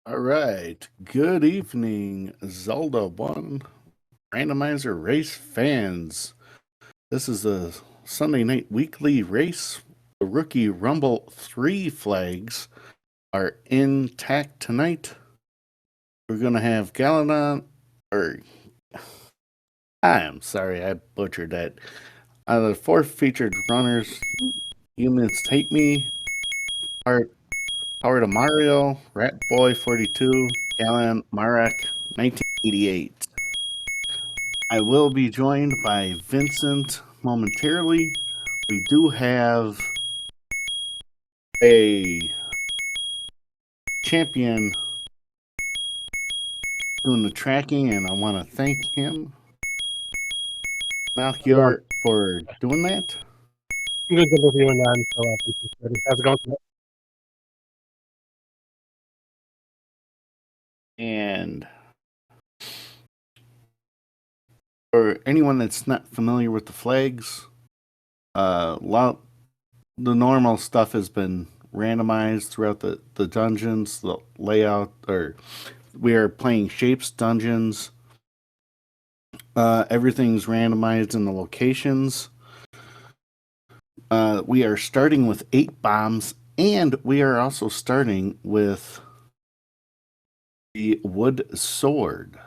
All right. Good evening, Zelda 1 Randomizer race fans. This is a Sunday night weekly race. The Rookie Rumble 3 flags are intact tonight. We're going to have Galadon, or I'm sorry, I butchered that. The four featured runners, Humans Take Me, Power to Mario, Rat Boy 42, Galan Marek 1988. I will be joined by Vincent momentarily. We do have a champion doing the tracking, and I want to thank him, Malchior, for doing that. I'm good with you and how's it going? And for anyone that's not familiar with the flags, the normal stuff has been randomized throughout the dungeons, the layout, or we are playing shapes dungeons. Everything's randomized in the locations. We are starting with 8 bombs, and we are also starting with the wood sword.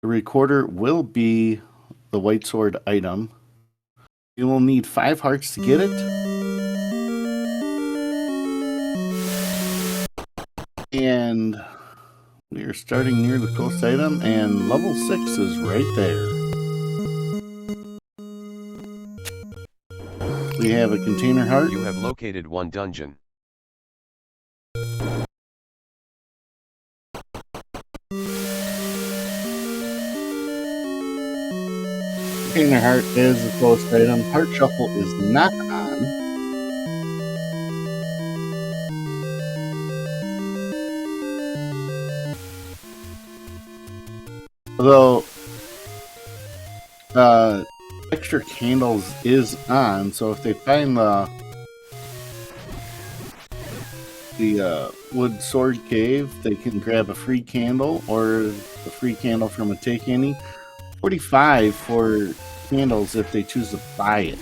The recorder will be the white sword item. You will need 5 hearts to get it. And we are starting near the coast item, and level 6 is right there. We have a container heart. You have located one dungeon. Container heart is the coast item. Heart shuffle is not on. Although extra candles is on, so if they find the wood sword cave, they can grab a free candle or the free candle from a Take Any. 45 for candles if they choose to buy it.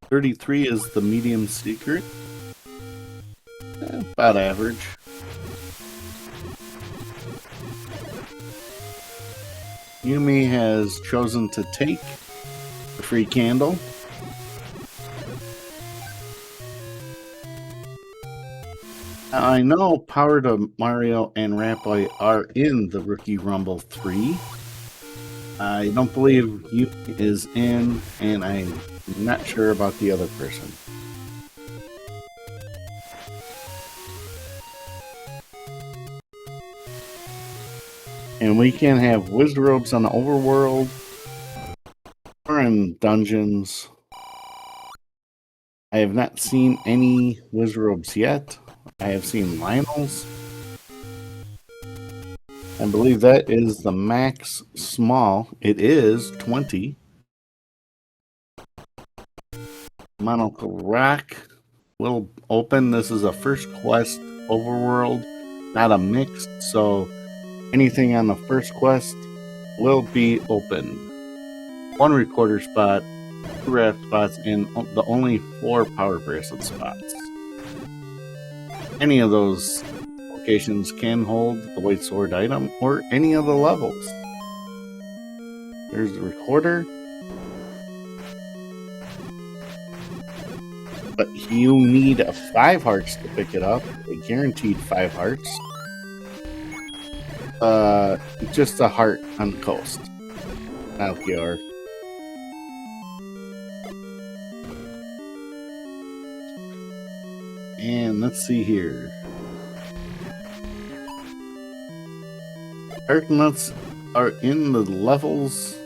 33 is the medium secret. About average. Yumi has chosen to take the free candle. Now, I know Power to Mario and Rat Boy are in the Rookie Rumble 3. I don't believe Yumi is in, and I'm not sure about the other person. And we can have wizard robes on the overworld or in dungeons. I have not seen any wizard robes yet. I have seen Lionel's. I believe that is the max small. It is 20. Monocle Rock will open. This is a first quest overworld, not a mixed, so anything on the first quest will be open. 1 recorder spot, 2 raft spots, and the only 4 power bracelet spots. Any of those locations can hold the white sword item or any of the levels. There's the recorder. But you need 5 hearts to pick it up. A guaranteed 5 hearts. Just a heart on the coast. Malchior. And let's see here. Heart nuts are in the levels.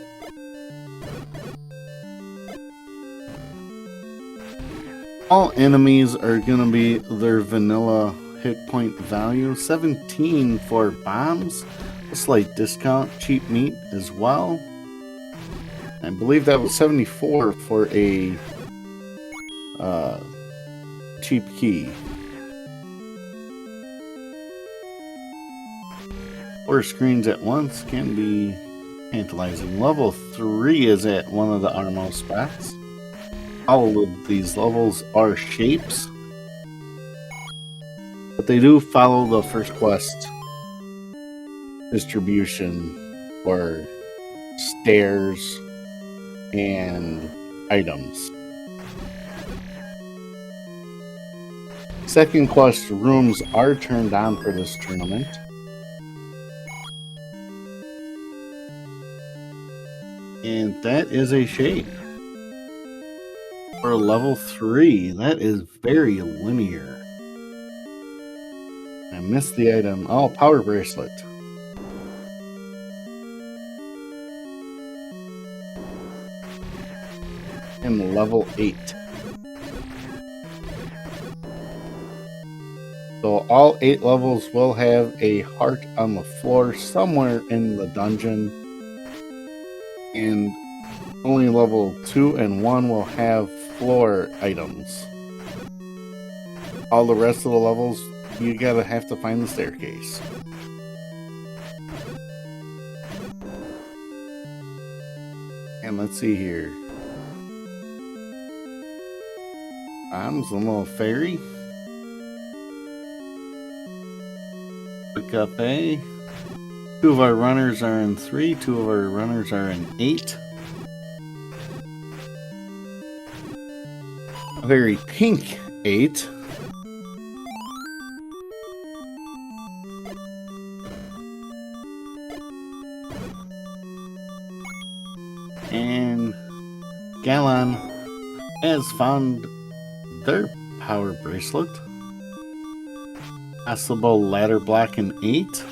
All enemies are going to be their vanilla hit point value. 17 for bombs. A slight discount. Cheap meat as well. I believe that was 74 for a cheap key. 4 screens at once can be tantalizing. Level 3 is at one of the outermost spots. All of these levels are shapes, but they do follow the first quest distribution for stairs and items. Second quest rooms are turned on for this tournament. And that is a shape. For level 3, that is very linear. I missed the item. Oh, power bracelet. And level 8. So all 8 levels will have a heart on the floor somewhere in the dungeon. And only level 2 and 1 will have floor items. All the rest of the levels, you gotta have to find the staircase. And let's see here. I'm a little fairy. The cafe. 2 of our runners are in 3, 2 of our runners are in 8. A very pink 8. And Gallon has found their power bracelet. Possible ladder block in 8.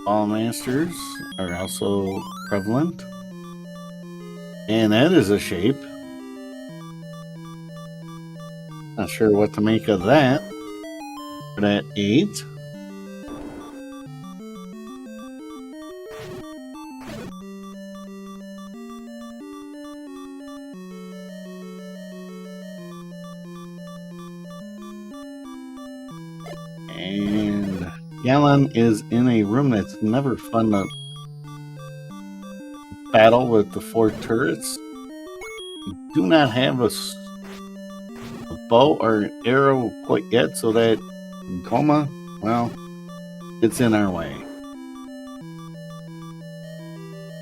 Ball masters are also prevalent. And that is a shape. Not sure what to make of that. But at 8. And Gallon is in a room that's never fun to battle with the 4 turrets. We do not have a bow or an arrow quite yet, so that Goma, well, it's in our way.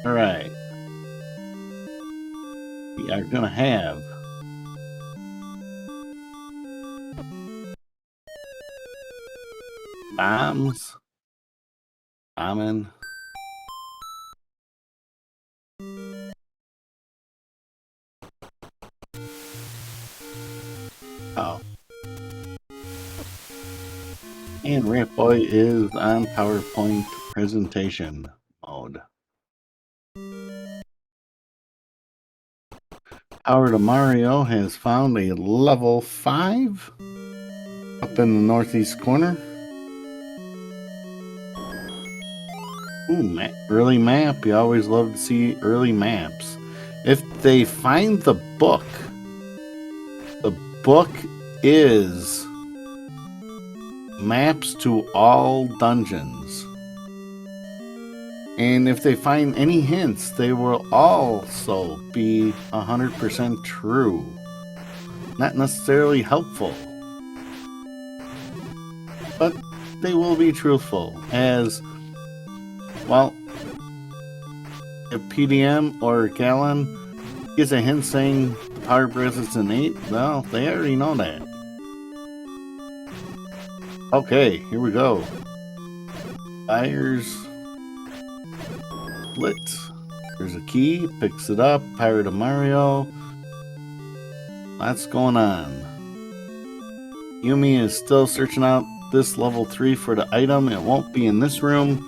Alright. We are gonna have bombs, bombing, oh, and Rat Boy is on PowerPoint presentation mode. Power to Mario has found a level 5 up in the northeast corner. Ooh, early map. You always love to see early maps. If they find the book is maps to all dungeons. And if they find any hints, they will also be 100% true. Not necessarily helpful, but they will be truthful. As well, if PDM or Gallon gives a hint saying the power bracelet's an 8, well, they already know that. Okay, here we go. Fires split. There's a key, picks it up, Power to Mario. Lots going on. Yumi is still searching out this level 3 for the item. It won't be in this room.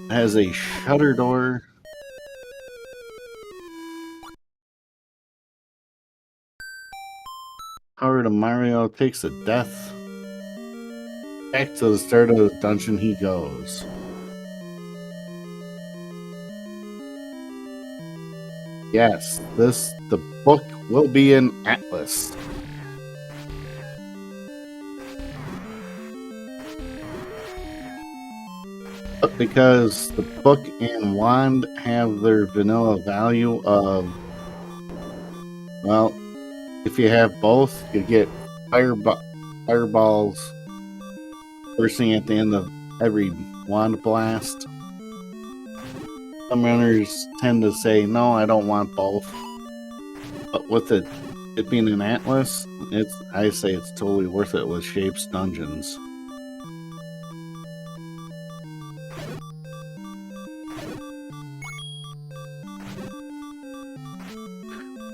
It has a shutter door. Power to Mario takes a death. Back to the start of the dungeon he goes. Yes, the book will be in Atlas. But because the book and wand have their vanilla value of, well, if you have both, you get fireballs bursting at the end of every wand blast. Some runners tend to say, no, I don't want both. But with it being an Atlas, I say it's totally worth it with Shapes Dungeons.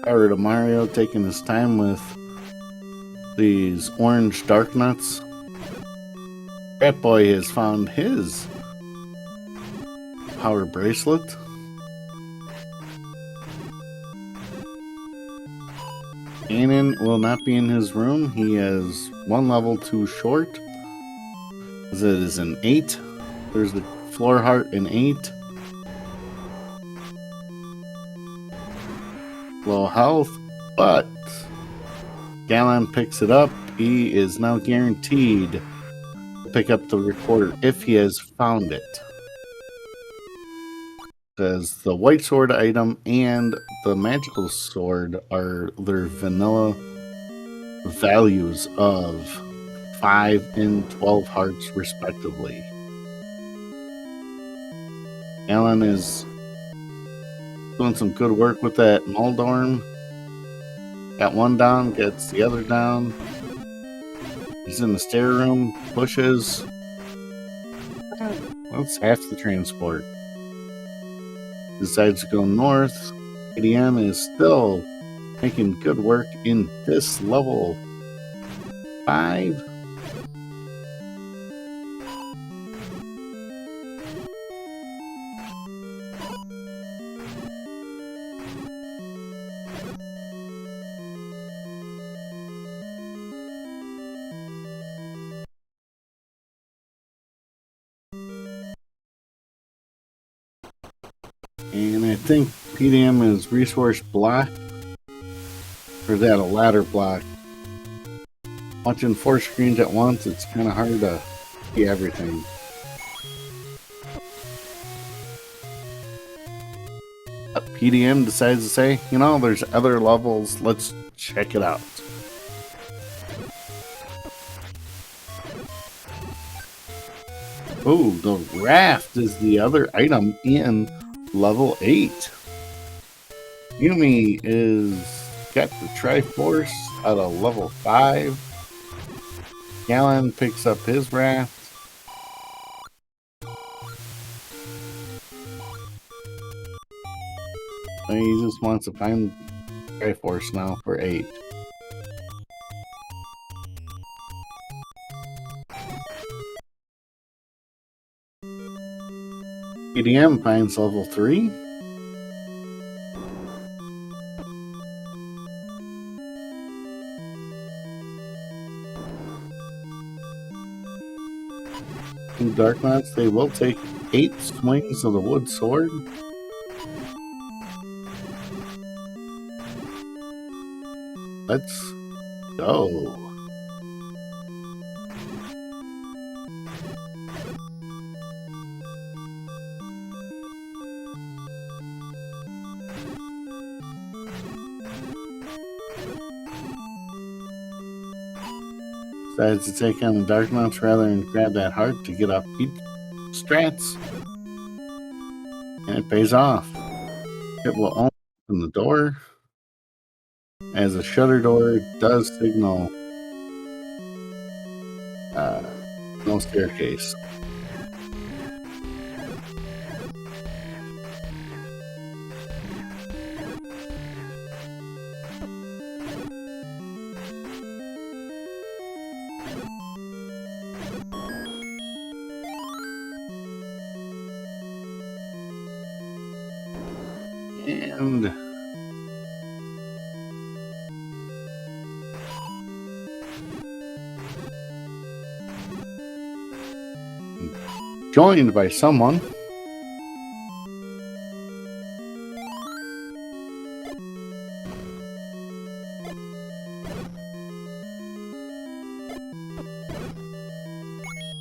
Power to Mario taking his time with these orange dark nuts. Rat Boy has found his power bracelet. Anon will not be in his room. He is one level too short. As it is an 8. There's the floor heart, an 8. Low health, but Gallon picks it up. He is now guaranteed to pick up the recorder if he has found it. Because the white sword item and the magical sword are their vanilla values of 5 and 12 hearts respectively. Alan is doing some good work with that Moldorm. Got one down, gets the other down. He's in the stair room, pushes. Well, it's half the transport. Decides to go north. ADM is still making good work in this level 5. And I think PDM is resource block. Or is that a ladder block? Watching 4 screens at once, it's kind of hard to see everything. PDM decides to say, you know, there's other levels, let's check it out. Oh, the raft is the other item in level 8. Yumi is got the Triforce at a level 5. Gallon picks up his raft. And he just wants to find Triforce now for 8. EDM finds level 3. In Dark Knights, they will take 8 swings of the wood sword. Let's go. Decides to take on the Dark Knights rather than grab that heart to get off beat strats. And it pays off. It will open the door. As a shutter door does signal no staircase. And joined by someone.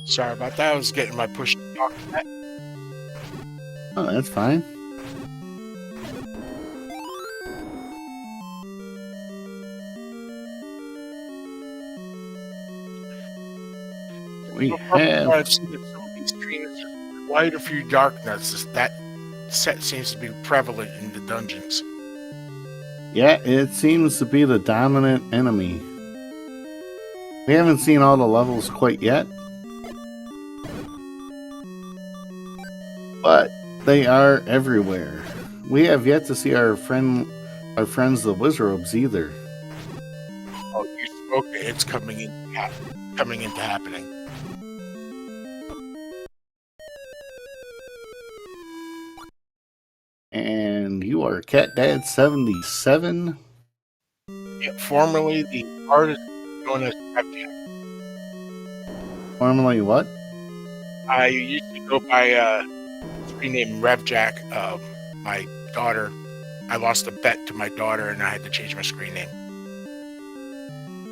Sorry about that. I was getting my push to talk. Oh, that's fine. We have. I've seen that some of these streams are quite a few darkness. That set seems to be prevalent in the dungeons. Yeah, it seems to be the dominant enemy. We haven't seen all the levels quite yet, but they are everywhere. We have yet to see our friends the Wizards either. Oh, okay, it's coming into happening. And you are Cat Dad 77. Yeah, formerly the artist known as Revjack. Formerly what? I used to go by screen name Revjack. My daughter, I lost a bet to my daughter, and I had to change my screen name.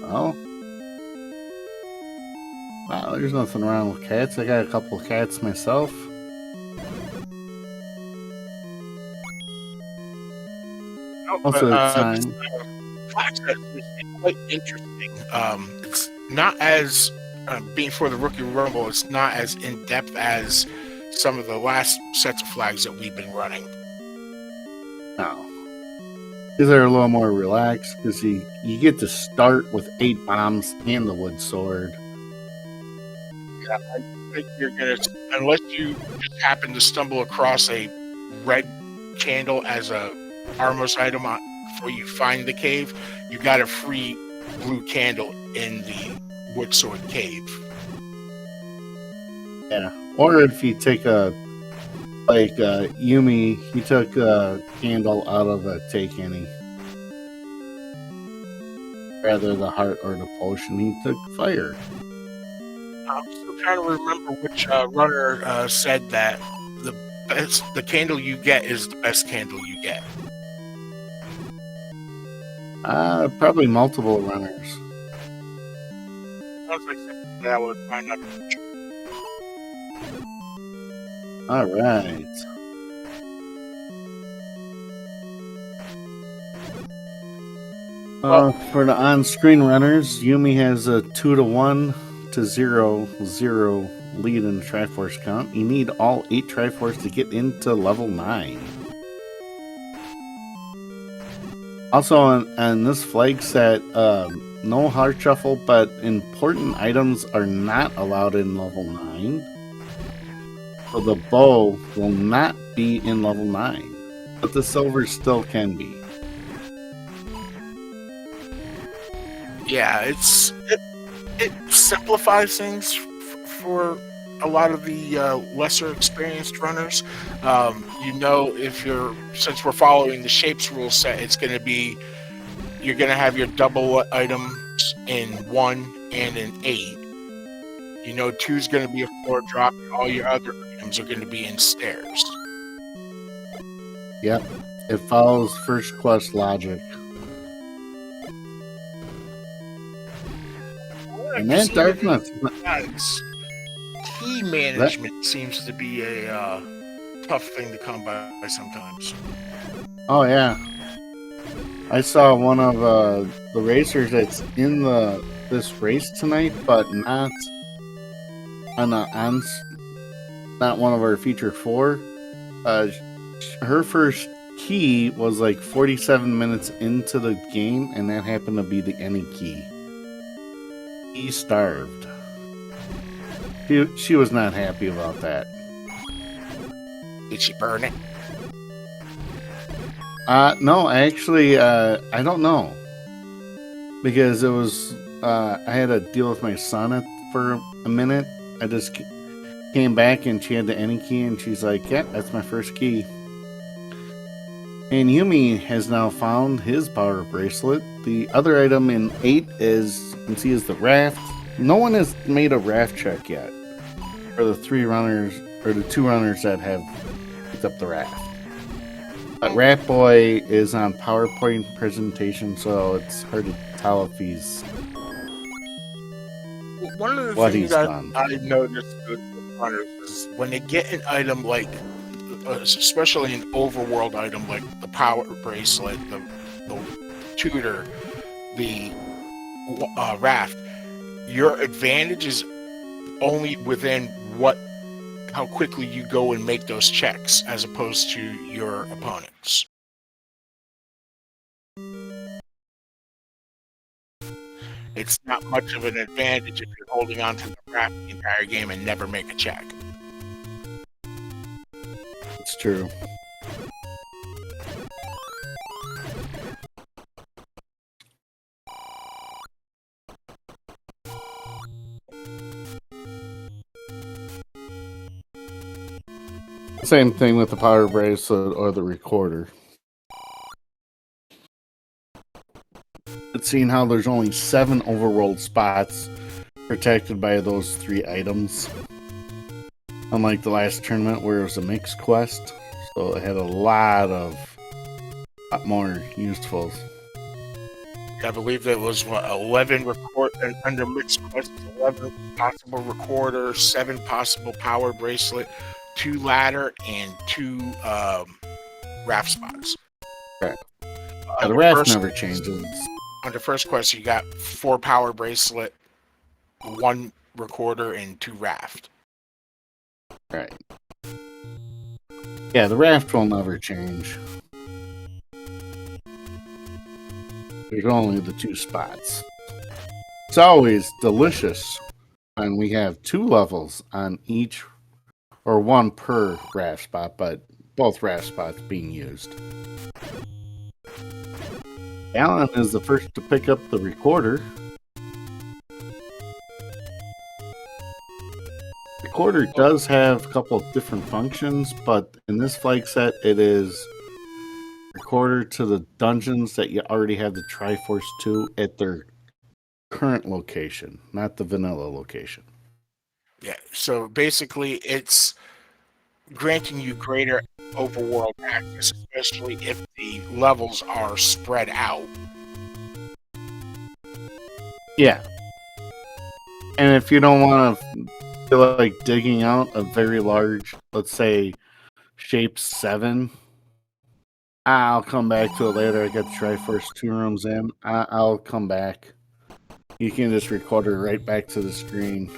Oh. Wow, there's nothing wrong with cats. I got a couple of cats myself. Most of the time. It's quite interesting. It's not as being for the Rookie Rumble. It's not as in depth as some of the last sets of flags that we've been running. No, these are a little more relaxed because you get to start with 8 bombs and the wood sword. Yeah, I think you're gonna, unless you just happen to stumble across a red candle as a armless item before you find the cave, you got a free blue candle in the wood sword cave. Yeah, or if you take Yumi, he took a candle out of a take any. Rather the heart or the potion, he took fire. I'm still trying to remember which runner said that the candle you get is the best candle you get. Probably multiple runners. Sounds like something that I would find out. All right. For the on-screen runners, Yumi has a 2-to-1 to 0-0 lead in the Triforce count. You need all 8 Triforce to get into level 9. Also, on this flag set, no heart shuffle, but important items are not allowed in level 9. So the bow will not be in level 9, but the silver still can be. Yeah, it simplifies things for a lot of the lesser experienced runners. Since we're following the shapes rule set, it's going to be, you're going to have your double items in 1 and in 8. 2 is going to be a 4 drop, and all your other items are going to be in stairs. Yep, it follows first quest logic. And that darkness. Key management seems to be a tough thing to come by sometimes. Oh yeah, I saw one of the racers that's in this race tonight, but not not one of our feature 4. Her first key was like 47 minutes into the game, and that happened to be the any key. He starved. She was not happy about that. Did she burn it? No, actually, I don't know. Because it was, I had to deal with my son for a minute. I just came back and she had the any key and she's like, yeah, that's my first key. And Yumi has now found his power bracelet. The other item in 8 is, you can see, is the raft. No one has made a raft check yet for the 3 runners, or the 2 runners that have picked up the raft. But Rat Boy is on PowerPoint presentation, so it's hard to tell if he's one of the what things he's that done. I noticed with hunters is when they get an item like, especially an overworld item like the power bracelet, the tutor, the raft, your advantage is only within how quickly you go and make those checks, as opposed to your opponents. It's not much of an advantage if you're holding on to the raft the entire game and never make a check. It's true. Same thing with the power bracelet or the recorder. It's seen how there's only 7 overworld spots protected by those 3 items. Unlike the last tournament where it was a mixed quest, so it had a lot more useful. I believe it was 11 under mixed quests, 11 possible recorder, 7 possible power bracelet, 2 ladder, and 2 raft spots. Right. The raft never changes. Under first quest, you got 4 power bracelet, 1 recorder, and 2 raft. Right. Yeah, the raft will never change. There's only the 2 spots. It's always delicious when we have 2 levels on each, or 1 per raft spot, but both raft spots being used. Alan is the first to pick up the recorder. Recorder does have a couple of different functions, but in this flag set, it is recorder to the dungeons that you already have the Triforce 2 at their current location, not the vanilla location. Yeah, so basically it's granting you greater overworld access, especially if the levels are spread out. Yeah. And if you don't want to feel like digging out a very large, let's say, shape 7, I'll come back to it later. I got the Triforce 2 rooms in. I'll come back. You can just record it right back to the screen.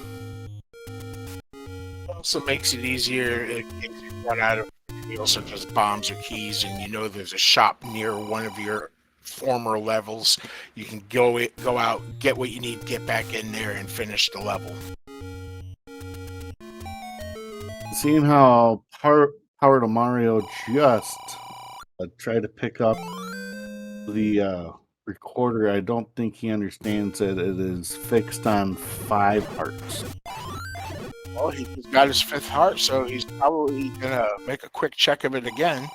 Also makes it easier in case you run out of materials such as bombs or keys, and you know there's a shop near one of your former levels. You can go out, get what you need, get back in there, and finish the level. Seeing how Power to Mario just tried to pick up the recorder, I don't think he understands that it is fixed on 5 hearts. Well, he's got his 5th heart, so he's probably gonna make a quick check of it again.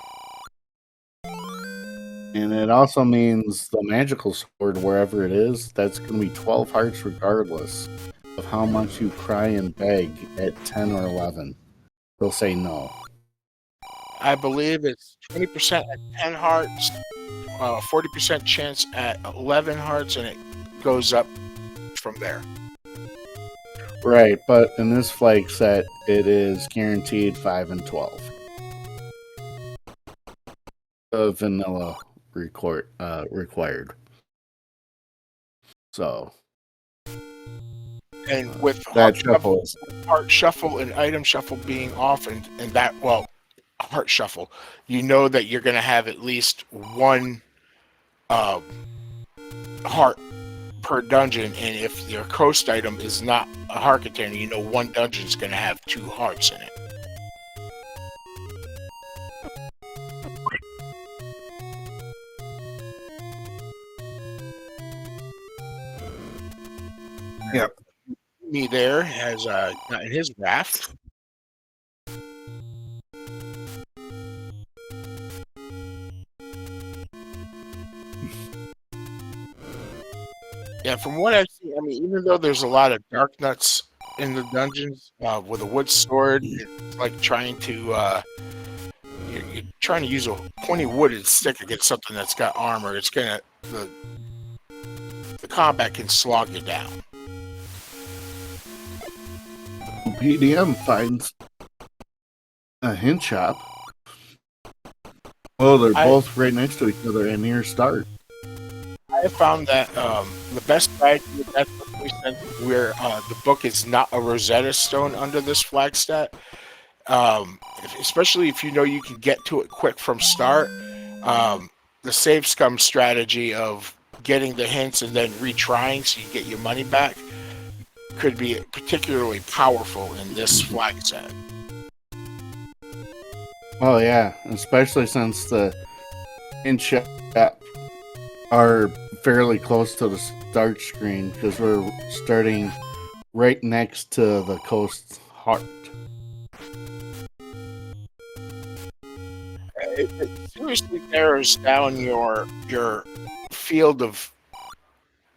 And it also means the magical sword, wherever it is, that's going to be 12 hearts regardless of how much you cry and beg at 10 or 11. They'll say no. I believe it's 20% at 10 hearts, 40% chance at 11 hearts, and it goes up from there. Right, but in this flag set, it is guaranteed 5 and 12. The vanilla required. So. And with that heart shuffle and item shuffle being off, and that, well, heart shuffle, you know that you're going to have at least 1 heart per dungeon, and if your coast item is not a heart container, you know 1 dungeon is going to have 2 hearts in it. Yep. Me there has gotten his raft. Yeah, from what I've seen, I mean, even though there's a lot of dark nuts in the dungeons, with a wood sword, it's like trying to you're trying to use a pointy wooden stick against something that's got armor. It's gonna the combat can slog you down. PDM finds a hint shop. Oh, they're both right next to each other and near start. I have found that the best strategy with that, especially since the book is not a Rosetta Stone under this flag stat, especially if you know you can get to it quick from start, the save scum strategy of getting the hints and then retrying so you get your money back could be particularly powerful in this flag set. Oh yeah, especially since the hint shop are fairly close to the start screen because we're starting right next to the coast heart. It seriously narrows down your field of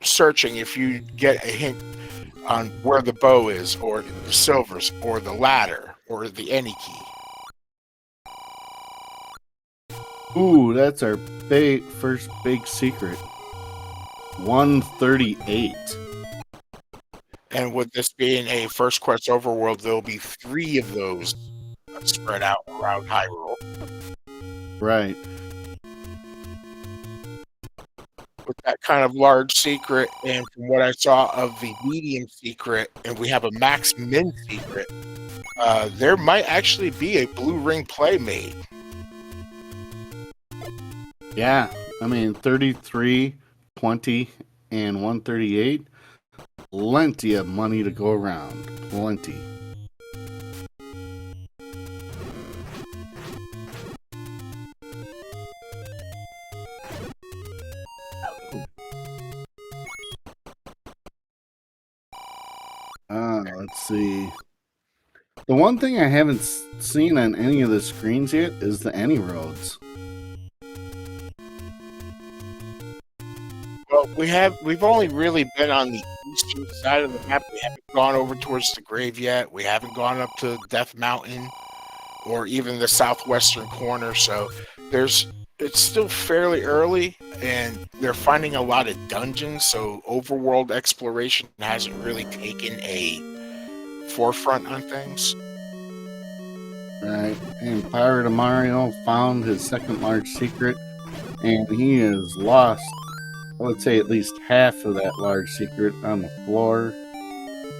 searching if you get a hint on where the bow is, or the silvers, or the ladder, or the any key. Ooh, that's our first big secret. 138. And with this being a first quest overworld, there'll be 3 of those spread out around Hyrule. Right. With that kind of large secret, and from what I saw of the medium secret, and we have a max min secret, there might actually be a blue ring play made. Yeah, I mean 33, 20, and 138. Plenty of money to go around. Plenty. Let's see. The one thing I haven't seen on any of the screens yet is the any roads. Well, we've only really been on the eastern side of the map. We haven't gone over towards the grave yet. We haven't gone up to Death Mountain or even the southwestern corner. So it's still fairly early, and they're finding a lot of dungeons. So overworld exploration hasn't really taken a forefront on things. Right, and Pirate of Mario found his second large secret, and he has lost, I would say, at least half of that large secret on the floor,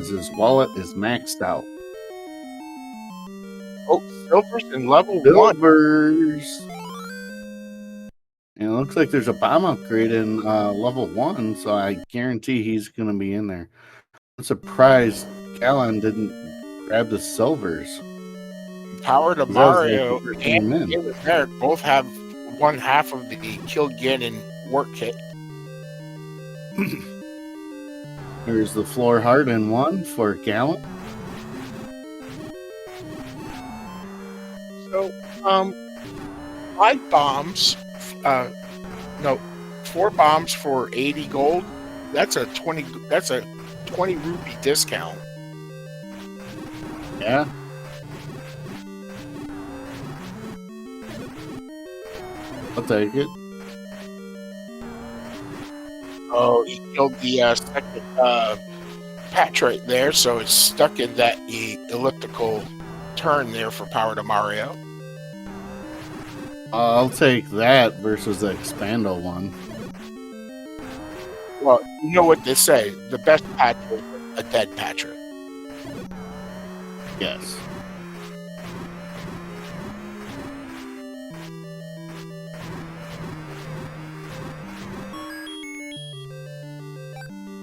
as his wallet is maxed out. Oh, silvers in level 1. Silvers! And it looks like there's a bomb upgrade in level 1, so I guarantee he's going to be in there. I'm surprised Gallon didn't grab the silvers. Power to Mario and Eric both have one half of the Kill Ganon work kit. There's the floor heart in 1 for Gallon. So, 5 bombs, 4 bombs for 80 gold. That's a 20 rupee discount. Yeah. I'll take it. Oh, he killed the second patch right there, so it's stuck in that elliptical turn there for Power to Mario. I'll take that versus the Expando one. Well, you know what they say, the best patch is a dead patcher. Yes.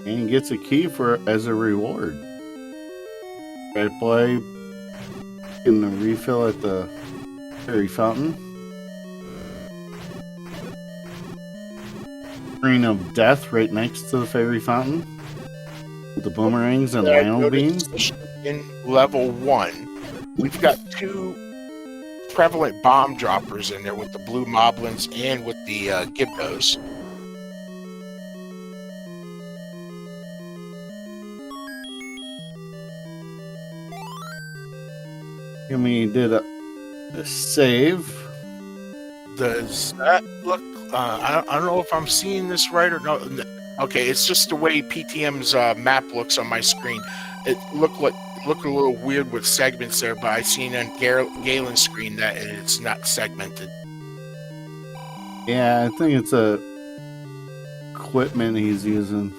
And gets a key as a reward. Red boy getting a refill at the fairy fountain. Ring of Death right next to the fairy fountain. With the boomerangs and lionel beans. In level 1, we've got 2 prevalent bomb droppers in there with the blue moblins and with the Gibdos. And we did a save. Does that look? I don't know if I'm seeing this right or not. Okay, it's just the way PTM's map looks on my screen. It looking a little weird with segments there, but I seen on Galen's screen that it's not segmented. Yeah, I think it's a equipment he's using.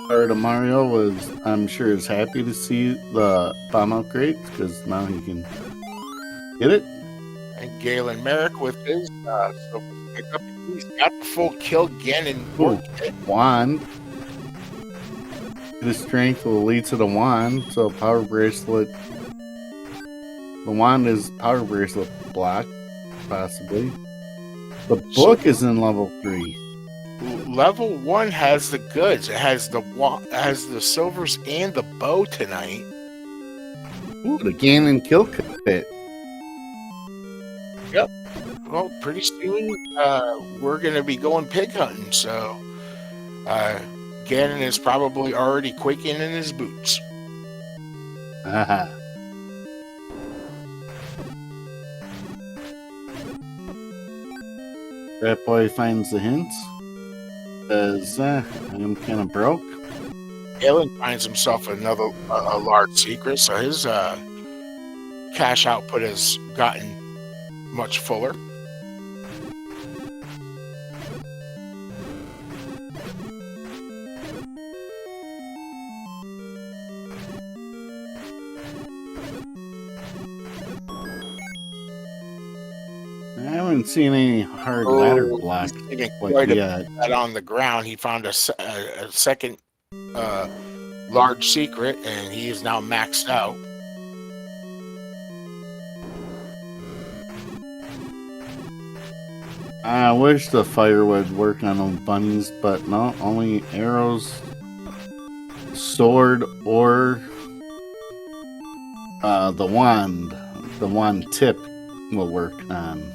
Or Mario was, I'm sure, is happy to see the bomb upgrades because now he can get it. And Galen Merrick with his silver pickup, he's got the full kill Ganon Ooh, kit. wand. The strength will lead to the wand, so power bracelet. The wand is power bracelet block, possibly. The book is in level 3. Level 1 has the goods. It has the silvers and the bow tonight. Ooh, the Ganon kill kit. Yep. Well, pretty soon we're gonna be going pig hunting, so Ganon is probably already quaking in his boots. Haha. Rat Boy finds the hints. Says, I'm kind of broke. Galen finds himself another a large secret, so his cash output has gotten much fuller. I haven't seen any hard ladder blocks quite yet. That on the ground, he found a second large secret, and he is now maxed out. I wish the fire would work on them bunnies, but no, only arrows, sword, or the wand tip will work on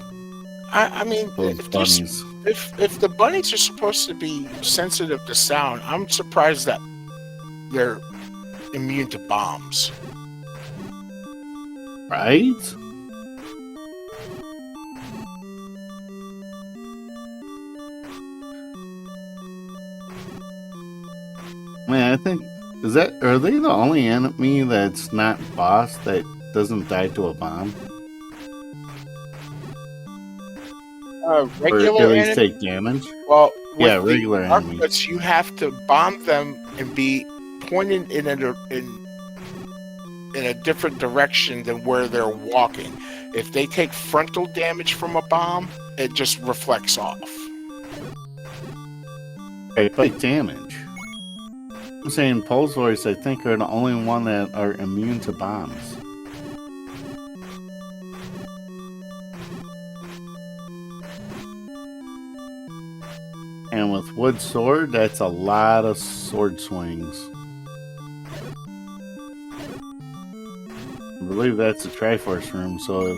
I mean, those bunnies. if the bunnies are supposed to be sensitive to sound, I'm surprised that they're immune to bombs. Right? Man, I think are they the only enemy that's not boss that doesn't die to a bomb? Or Regular at least enemy, take damage? well, Yeah, with the regular enemies. armlets, you have to bomb them and be pointed in a different direction than where they're walking. If they take frontal damage from a bomb, it just reflects off. Okay, but damage. I'm saying Pole's voice, I think, are the only one that are immune to bombs. And with wood sword, that's a lot of sword swings. I believe that's the Triforce room, so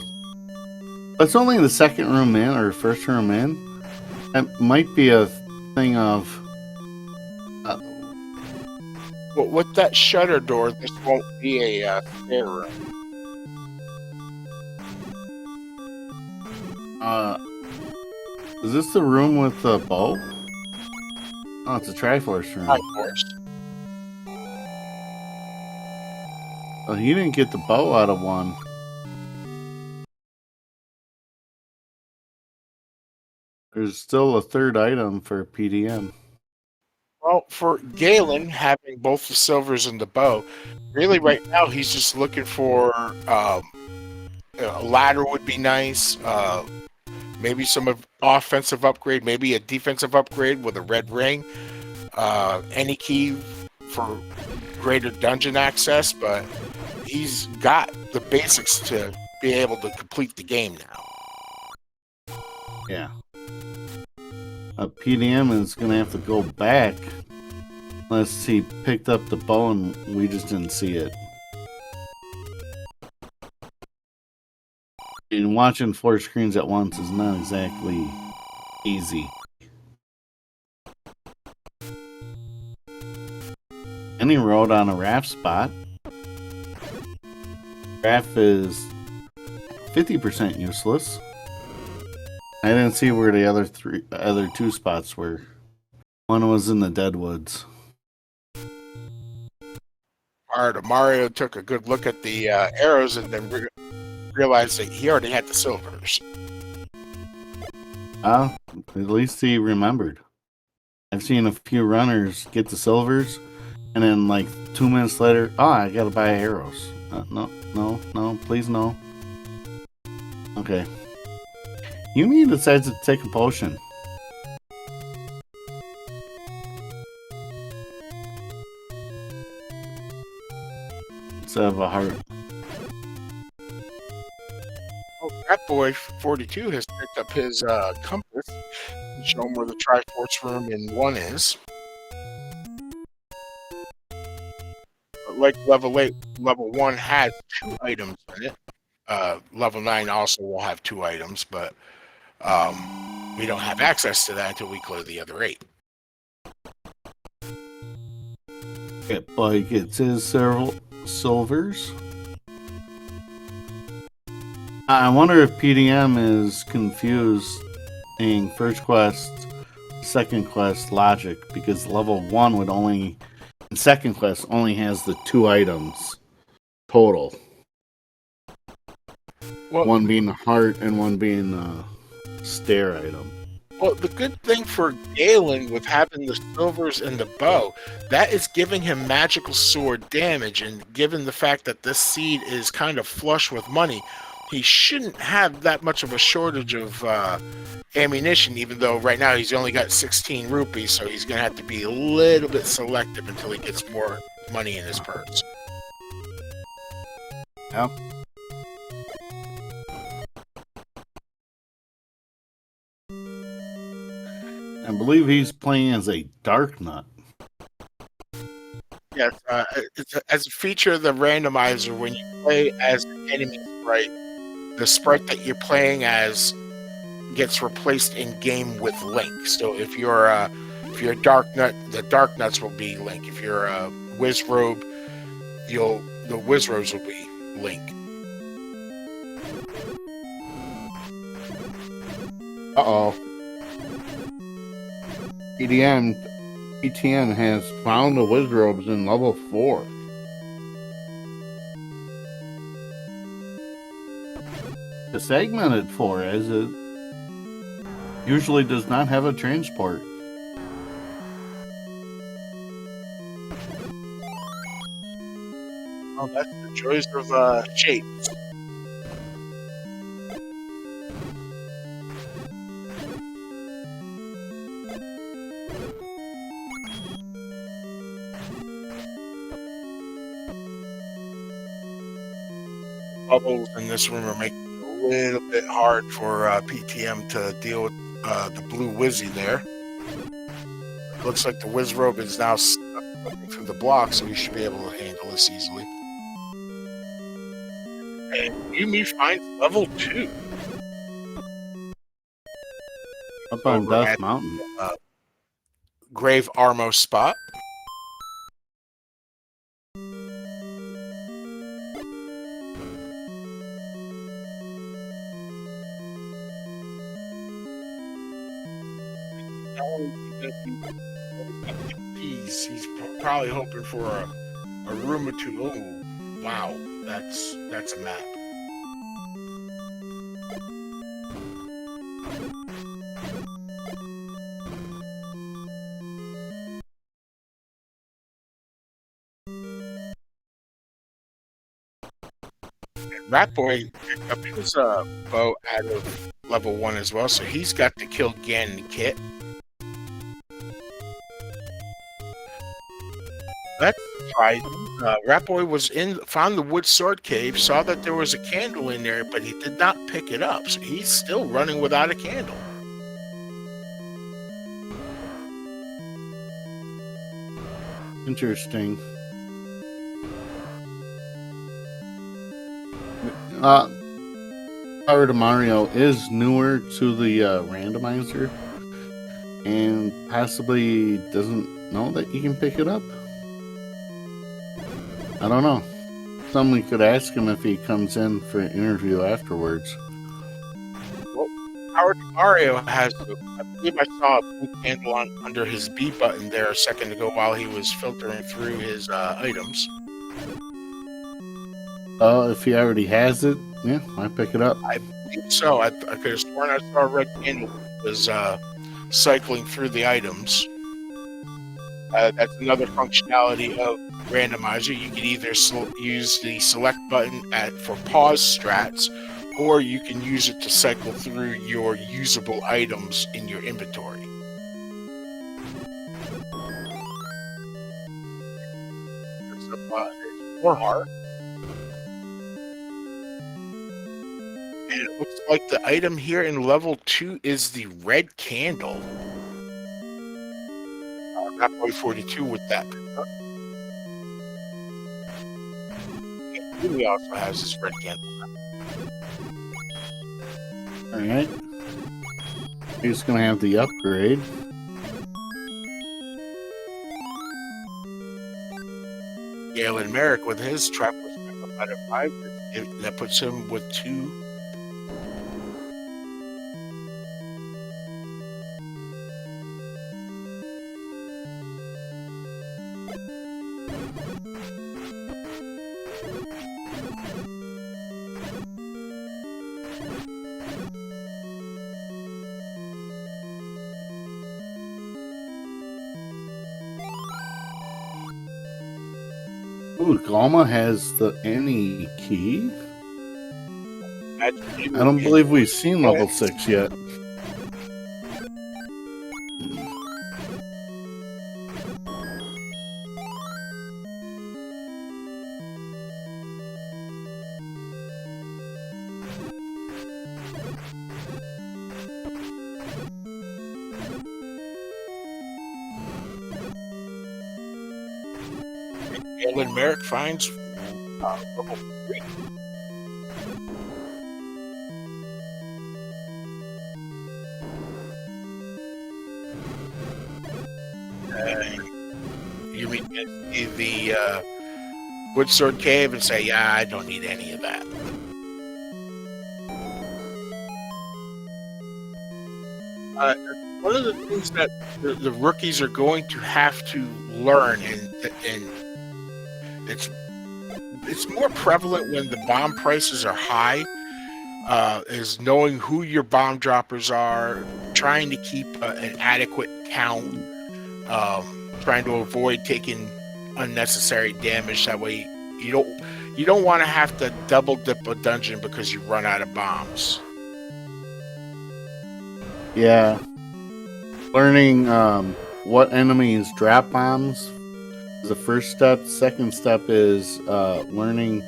it's only the second room in or first room in. That might be a thing of Well, with that shutter door, this won't be a spare room. is this the room with the bow? Oh, it's a Triforce room. Of course. Oh, he didn't get the bow out of one. There's still a third item for PDM. Well, for Galen, having both the silvers and the bow, really right now he's just looking for a ladder would be nice. Maybe some offensive upgrade, maybe a defensive upgrade with a red ring. Any key for greater dungeon access, but he's got the basics to be able to complete the game now. Yeah. PDM is going to have to go back unless he picked up the bow and we just didn't see it. And watching 4 screens at once is not exactly easy. And he rode on a raft spot. Raft is 50% useless. I didn't see where the other 2 spots were. One was in the Deadwoods. All right, Mario took a good look at the arrows and then realized that he already had the silvers. At least he remembered. I've seen a few runners get the silvers, and then like 2 minutes later, I gotta buy arrows. No, please no. Okay. Yumi decides to take a potion. Instead of a heart. Oh, Ratboy 42 has picked up his compass and show him where the Triforce room in 1 is. But like level 8, level 1 has 2 items in it. Level 9 also will have 2 items, but we don't have access to that until we clear the other 8. That boy gets his several silvers. I wonder if PDM is confused in first quest, second quest logic, because level 1 would only, and second quest only has the 2 items total. Well, one being the heart and one being the stair item. Well, the good thing for Galen with having the silvers and the bow, that is giving him magical sword damage, and given the fact that this seed is kind of flush with money, he shouldn't have that much of a shortage of ammunition, even though right now he's only got 16 rupees, so he's going to have to be a little bit selective until he gets more money in his purse. Yep. I believe he's playing as a Dark Nut. Yes, as a feature of the randomizer, when you play as an enemy sprite, the sprite that you're playing as gets replaced in game with Link. So if you're a Dark Nut, the Dark Nuts will be Link. If you're a Wizrobe, the Wizrobes will be Link. Uh-oh. ETN has found the Wizrobes in level 4. It's segmented for, as it usually does not have a transport. Oh, that's the joys of shapes. Bubbles in this room are making it a little bit hard for PTM to deal with the blue Wizzy there. Looks like the Wizrobe is now stuck through the block, so he should be able to handle this easily. And Yumi finds level 2. Up on Over Death at, Mountain. Grave Armo spot. He's probably hoping for a room or two. Oh, wow, that's a map. Ratboy picked up his bow out of level 1 as well, so he's got to kill Ganon Kit. That's surprising. Ratboy found the wood sword cave, saw that there was a candle in there, but he did not pick it up, so he's still running without a candle. Interesting. Power to Mario is newer to the randomizer and possibly doesn't know that you can pick it up. I don't know. Somebody could ask him if he comes in for an interview afterwards. Well, Howard Mario has, I believe I saw a blue candle under his B button there a second ago while he was filtering through his items. If he already has it, yeah, I pick it up. I think so. I could have sworn I saw a red candle was cycling through the items. That's another functionality of Randomizer. You can either use the select button for pause strats, or you can use it to cycle through your usable items in your inventory. There's more heart. And it looks like the item here in level 2 is the red candle. Not quite 42 with that. He also has this red candle. Alright. He's gonna have the upgrade. Galen Merrick with his trap was out of 5. That puts him with 2. Ooh, Galma has the any key. I don't believe we've seen level 6 yet. Galen Merrick finds level 3. You mean the Woodsword Cave and say, yeah, I don't need any of that. One of the things that the rookies are going to have to learn, and it's more prevalent when the bomb prices are high, is knowing who your bomb droppers are, trying to keep an adequate count, trying to avoid taking unnecessary damage. That way you don't want to have to double dip a dungeon because you run out of bombs. Yeah. Learning what enemies drop bombs is the first step. Second step is learning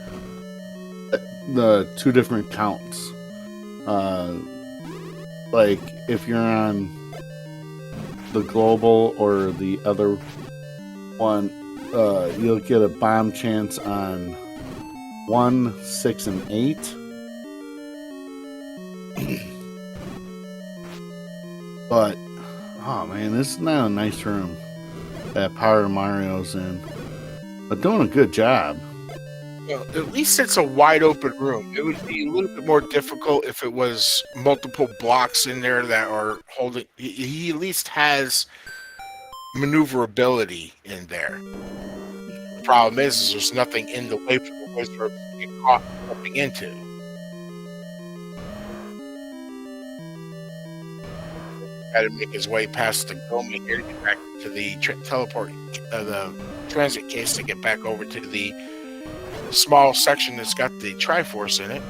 the 2 different counts. Like if you're on the global or the other one, you'll get a bomb chance on 1, 6, and 8. But oh man, this is not a nice room that Power Mario's in, but doing a good job. Well, at least it's a wide open room. It would be a little bit more difficult if it was multiple blocks in there that are holding. He at least has maneuverability in there. The problem is there's nothing in the way for the wizard to get caught jumping into. Got to make his way past the Goma here to get back to the the transit case to get back over to the small section that's got the Triforce in it.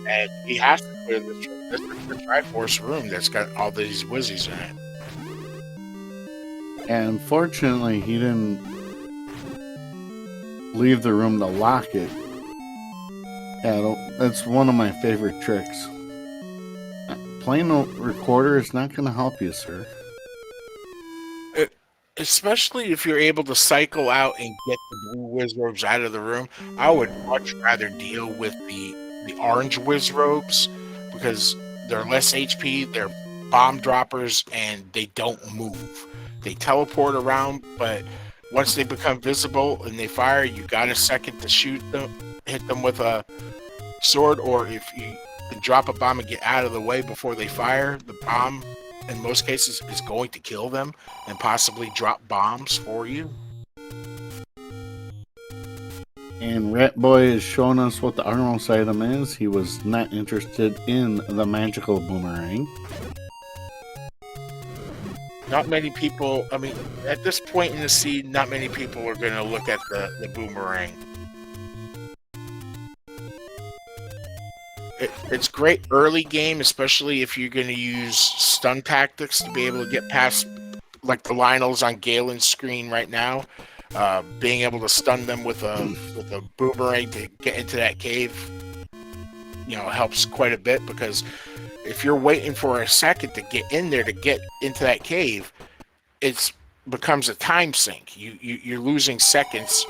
And he has to clear the Triforce room that's got all these wizzies in it. And unfortunately, he didn't leave the room to lock it. Yeah, that's one of my favorite tricks. Playing a recorder is not going to help you, sir. Especially if you're able to cycle out and get the blue whiz robes out of the room. I would much rather deal with the orange whiz robes because they're less HP, they're bomb droppers, and they don't move. They teleport around, but once they become visible and they fire, you got a second to shoot them, hit them with a sword, or if you can drop a bomb and get out of the way before they fire, the bomb in most cases is going to kill them and possibly drop bombs for you. And Rat Boy is showing us what the Armos item is. He was not interested in the magical boomerang. Not many people, I mean, at this point in the seed, not many people are going to look at the boomerang. It's great early game, especially if you're going to use stun tactics to be able to get past, like the Lionels on Galen's screen right now. Being able to stun them with a boomerang to get into that cave, helps quite a bit, because if you're waiting for a second to get in there to get into that cave, it becomes a time sink. You're losing seconds,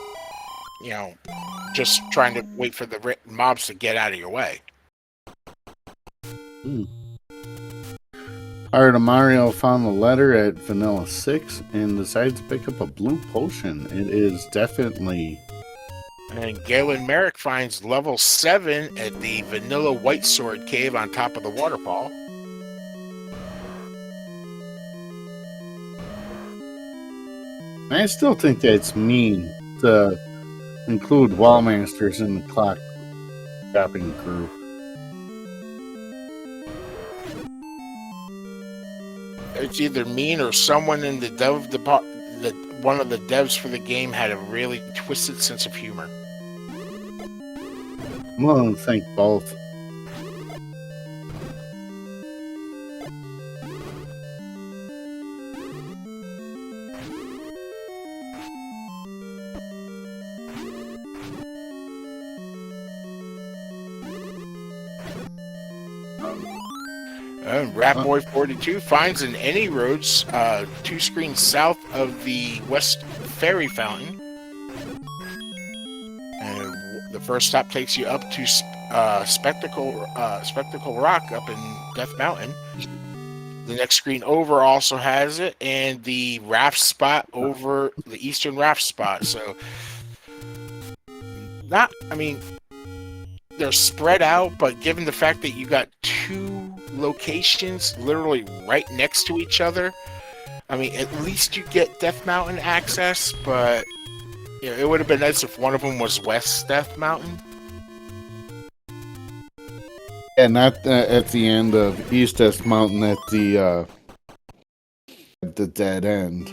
just trying to wait for the mobs to get out of your way. Part of Mario found the letter at Vanilla 6 and decides to pick up a blue potion. It is definitely... And Galen Merrick finds level 7 at the Vanilla White Sword Cave on top of the waterfall. I still think that's mean to include Wallmasters in the clock dropping crew. It's either mean or someone in the dev department, one of the devs for the game had a really twisted sense of humor. I'm going to think both. And Ratboy 42 finds in any roads 2 screens south of the West Ferry Fountain. And the first stop takes you up to Spectacle Rock up in Death Mountain. The next screen over also has it, and the raft spot over the eastern raft spot. So, they're spread out, but given the fact that you got 2 locations literally right next to each other, at least you get Death Mountain access, but it would have been nice if one of them was West Death Mountain. And not at the end of East Death Mountain at the dead end.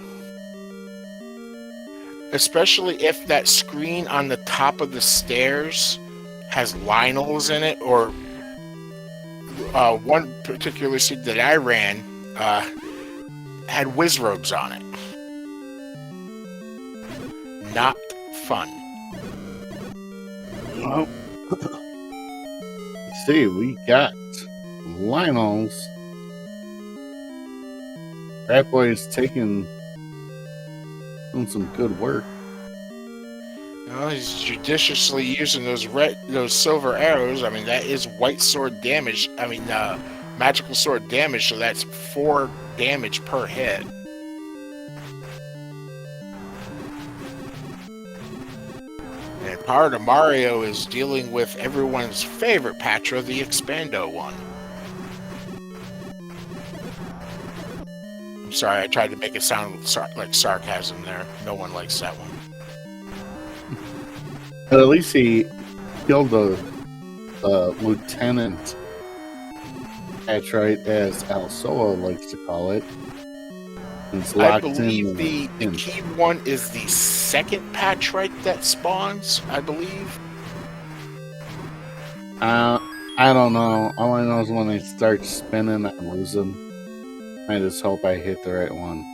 Especially if that screen on the top of the stairs has Lionels in it, or one particular seed that I ran had Wizrobes on it. Not fun. Well, see, we got Lionels. That boy's doing some good work. He's judiciously using those silver arrows. That is white sword damage. Magical sword damage, so that's 4 damage per hit. And part of Mario is dealing with everyone's favorite Patra, the Expando one. I'm sorry, I tried to make it sound like sarcasm there. No one likes that one. But at least he killed a lieutenant Patrite, as Alsoa likes to call it. It's locked I believe the key one is the second Patrite that spawns, I believe. I don't know. All I know is when they start spinning, I lose them. I just hope I hit the right one.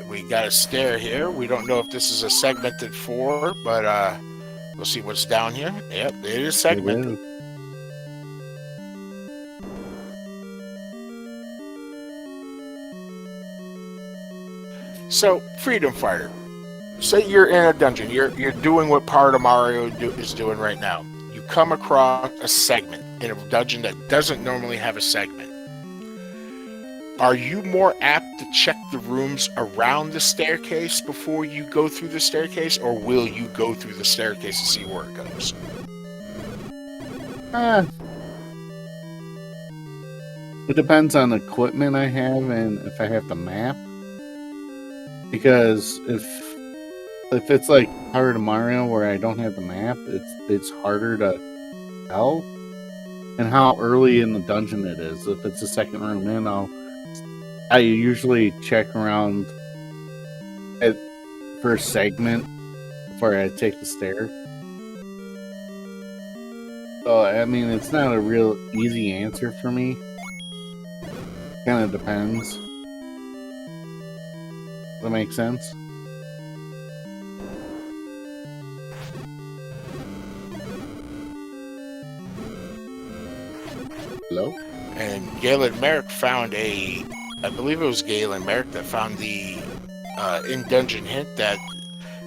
We got a stair here. We don't know if this is a segmented 4, but we'll see what's down here. Yep, it is segmented. So, Freedom Fighter. Say you're in a dungeon. You're doing what part of Mario is doing right now. You come across a segment in a dungeon that doesn't normally have a segment. Are you more apt to check the rooms around the staircase before you go through the staircase, or will you go through the staircase to see where it goes? It depends on the equipment I have and if I have the map. Because if it's like Power to Mario where I don't have the map, it's harder to tell. And how early in the dungeon it is. If it's the second room in, I usually check around at first segment before I take the stair. So I mean, it's not a real easy answer for me. Kind of depends. Does that make sense? Hello? And Galen Merrick found I believe it was Galen Merrick that found the in-dungeon hint that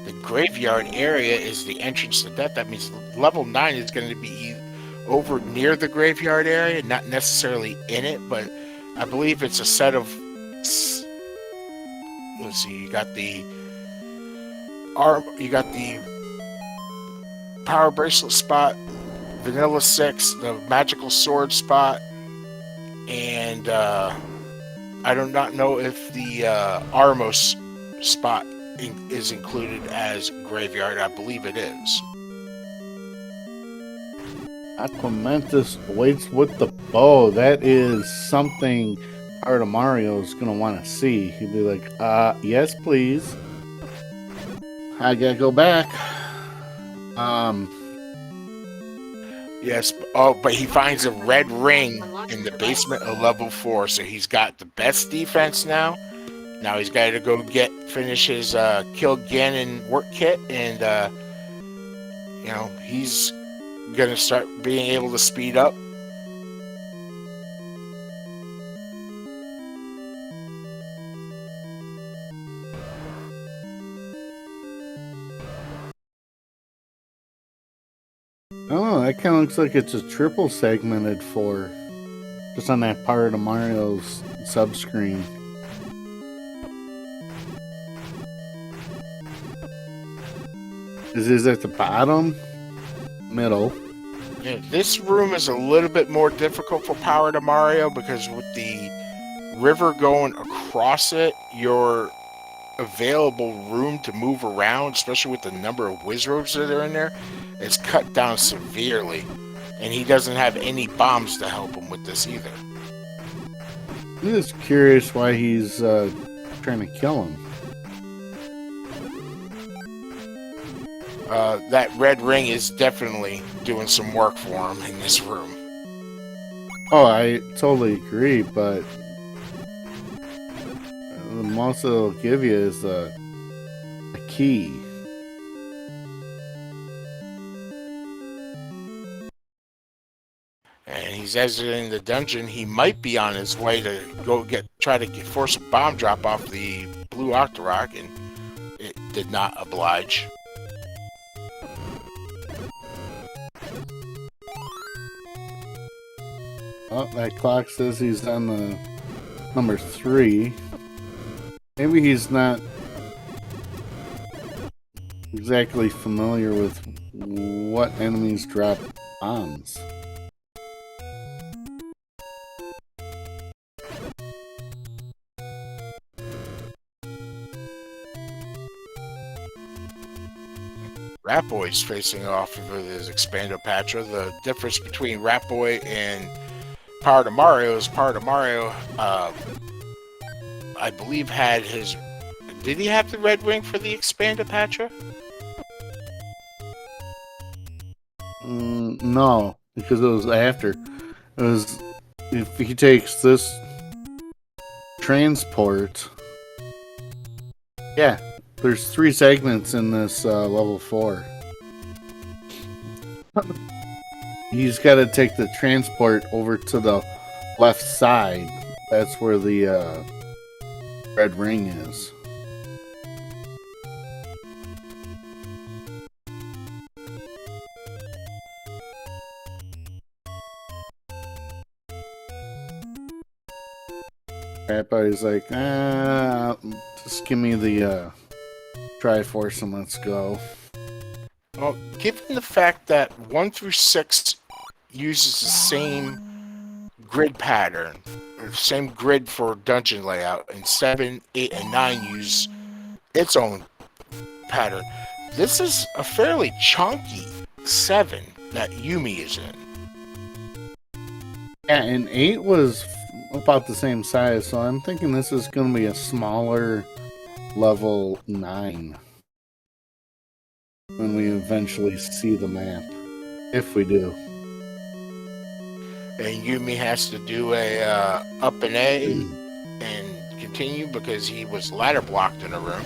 the graveyard area is the entrance to death. That means level 9 is going to be over near the graveyard area, not necessarily in it, but I believe it's a set of... Let's see, you got the power bracelet spot, vanilla 6, the magical sword spot, and I do not know if the Armos spot is included as graveyard. I believe it is. Aquamentus waits with the bow. That is something Art of Mario's gonna want to see. He'd be like, yes, please. I gotta go back. Yes. Oh, but he finds a red ring in the basement of level 4, so he's got the best defense now. Now he's got to go finish his kill Ganon work kit, and he's gonna start being able to speed up. Oh, that kind of looks like it's a triple segmented for just on that part of Mario's sub-screen. Is it at the bottom? Middle? Yeah, this room is a little bit more difficult for Power to Mario because with the river going across it, your available room to move around, especially with the number of wizards that are in there, is cut down severely. And he doesn't have any bombs to help him with this either. I'm just curious why he's trying to kill him. That red ring is definitely doing some work for him in this room. Oh, I totally agree, but the most it'll give you is a key. And he's exiting the dungeon. He might be on his way to go try to force a bomb drop off the blue Octorok, and it did not oblige. Oh, that clock says he's on the number 3. Maybe he's not exactly familiar with what enemies drop bombs. Ratboy's facing off with his Expandopatra. The difference between Ratboy and Power to Mario is Power to Mario, I believe, had his... Did he have the red ring for the Expandopatra? No, because it was after. It was... If he takes this transport... Yeah, there's 3 segments in this level 4. He's got to take the transport over to the left side. That's where the red ring is. Rat Buddy's like, just give me the Triforce and let's go. Well, given the fact that 1 through 6 uses the same grid pattern, or the same grid for dungeon layout, and 7, 8, and 9 use its own pattern, this is a fairly chunky 7 that Yumi is in. Yeah, and 8 was about the same size, so I'm thinking this is going to be a smaller level 9 when we eventually see the map, if we do. And Yumi has to do a up and A and continue because he was ladder blocked in a room.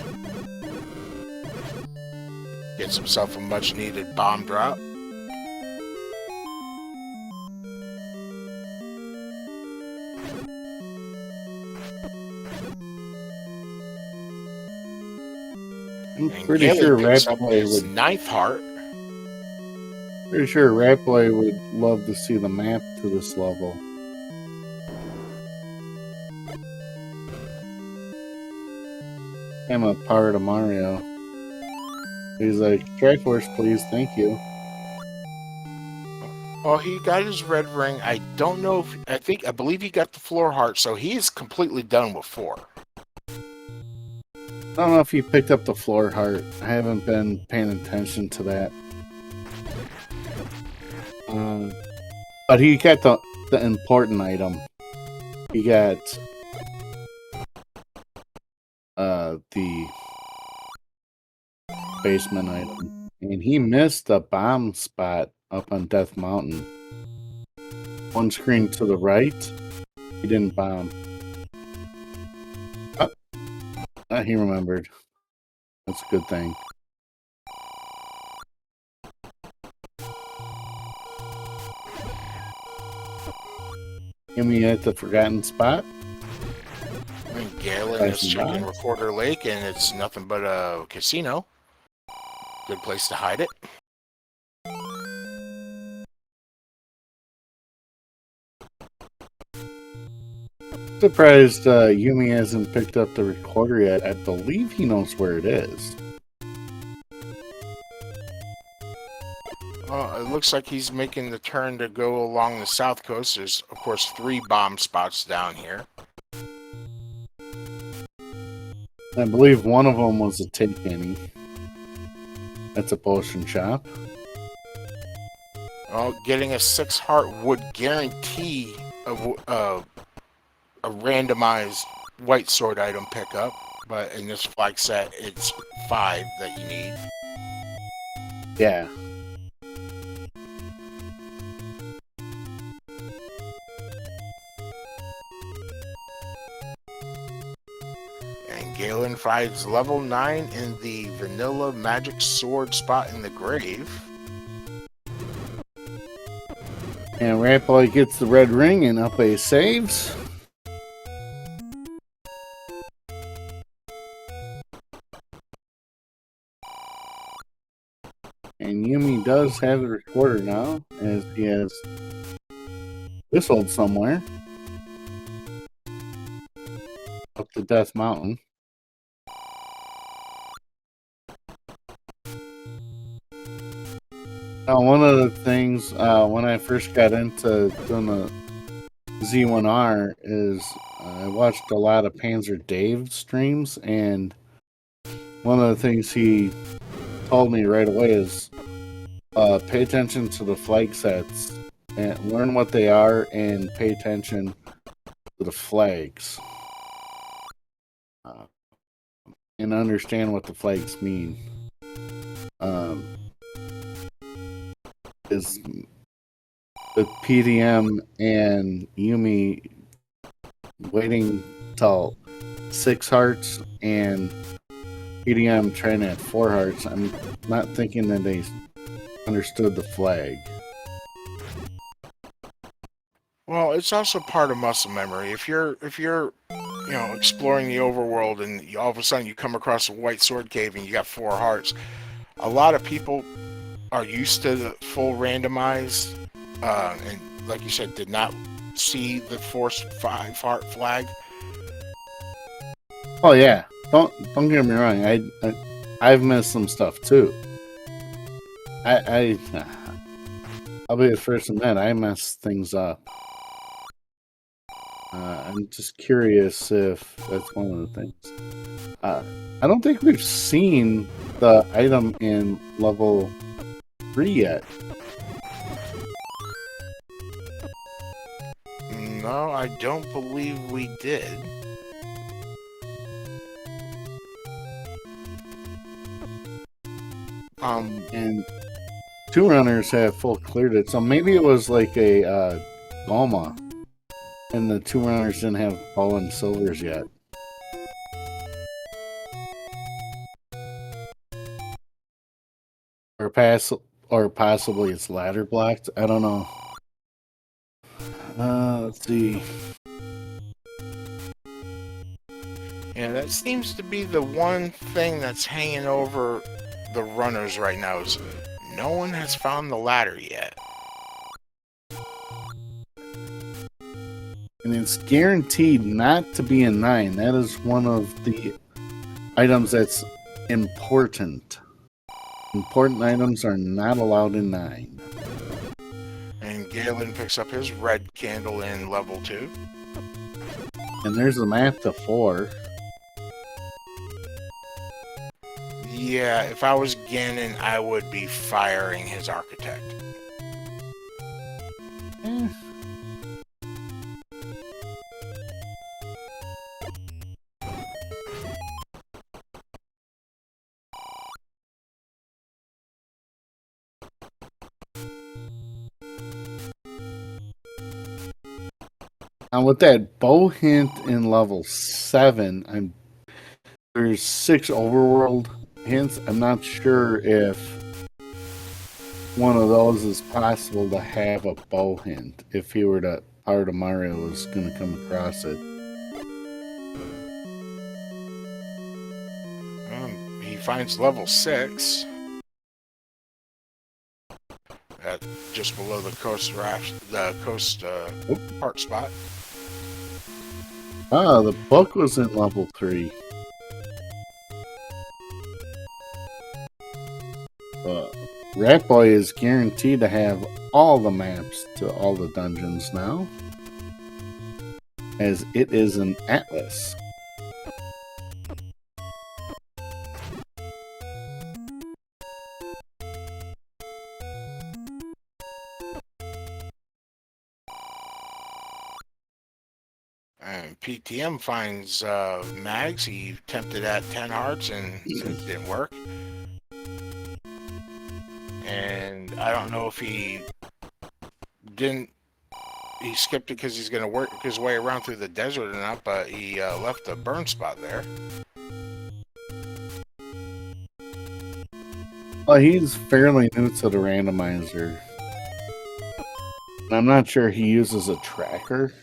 Gets himself a much needed bomb drop. I'm And pretty Gilly sure picks Rat up Boy his would. 9th heart. Pretty sure Rat Boy would love to see the map to this level. I'm a part of Mario. He's like, Triforce, please, thank you. Oh, he got his red ring. I don't know if I believe he got the floor heart, so he is completely done with 4. I don't know if he picked up the floor heart. I haven't been paying attention to that. But he got the important item. He got the basement item. And he missed the bomb spot up on Death Mountain. One screen to the right, he didn't bomb. Oh, he remembered. That's a good thing. And we at the forgotten spot. And Galen is checking Recorder Lake, and it's nothing but a casino. Good place to hide it. Surprised Yumi hasn't picked up the recorder yet. I believe he knows where it is. Well, it looks like he's making the turn to go along the south coast. There's, of course, 3 bomb spots down here. I believe one of them was a take any. That's a potion shop. Well, getting a 6 heart would guarantee a randomized white sword item pickup, but in this flag set, it's 5 that you need. Yeah. And Galen finds level 9 in the vanilla magic sword spot in the grave. And Rat Boy gets the red ring and up a saves. And Yumi does have the recorder now, as he has whistled somewhere up the Death Mountain. Now, one of the things when I first got into doing the Z1R is I watched a lot of Panzer Dave streams, and one of the things he told me right away is pay attention to the flag sets and learn what they are and pay attention to the flags and understand what the flags mean. Is the PDM and Yumi waiting till 6 hearts and PDM trying at 4 hearts? I'm not thinking that they understood the flag. Well, it's also part of muscle memory. If you're exploring the overworld and all of a sudden you come across a white sword cave and you got 4 hearts, a lot of people are used to the full randomized, and like you said, did not see the forced 5 heart flag. Oh yeah, don't get me wrong. I've missed some stuff too. I'll be the first to admit I mess things up. I'm just curious if that's one of the things. I don't think we've seen the item in level 3 yet. No, I don't believe we did. And two runners have full cleared it, so maybe it was like a Goma, and the two runners didn't have bow and silvers yet. Or possibly it's ladder blocked. I don't know. Let's see. Yeah, that seems to be the one thing that's hanging over the runners right now is no one has found the ladder yet. And it's guaranteed not to be in 9. That is one of the items that's important. Important items are not allowed in 9. And Galen picks up his red candle in level 2. And there's the map to 4. Yeah, if I was Ganon, I would be firing his architect. Now with that bow hint in level 7, there's 6 overworld hints. I'm not sure if one of those is possible to have a bow hint if he were to Art of Mario was going to come across it. He finds level 6 at just below the coast part spot. Ah, the book was in level 3. Rat Boy is guaranteed to have all the maps to all the dungeons now, as it is an atlas. And PTM finds Mags. He attempted at 10 hearts and it didn't work. And I don't know if he skipped it because he's going to work his way around through the desert or not, but he left a burn spot there. Well, he's fairly new to the randomizer. I'm not sure he uses a tracker.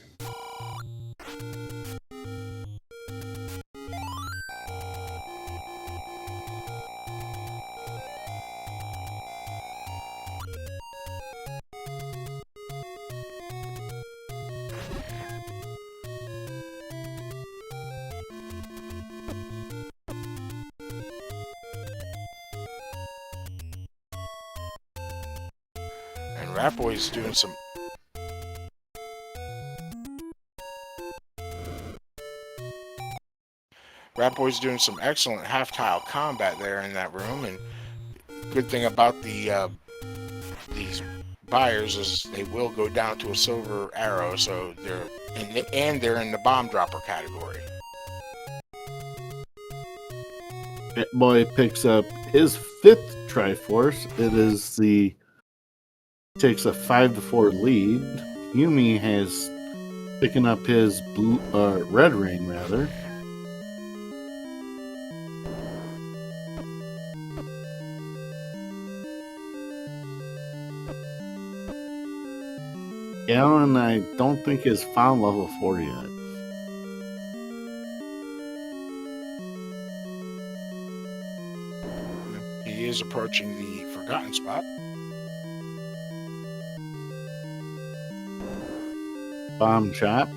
And Rat Boy's doing some excellent half-tile combat there in that room, and good thing about these buyers is they will go down to a silver arrow, so they're in the bomb dropper category. Rat Boy picks up his 5th Triforce. It takes a 5-4 lead. Yumi has picking up his red ring rather. Alan, I don't think has found level 4 yet. He is approaching the forgotten spot. Bomb shot.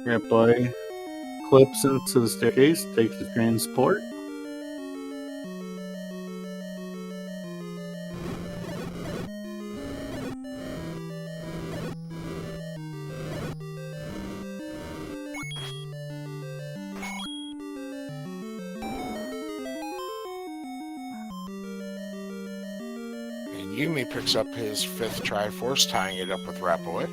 Rat Boy clips into the staircase, takes the transport. And Yumi picks up his 5th Triforce, tying it up with Rat Boy.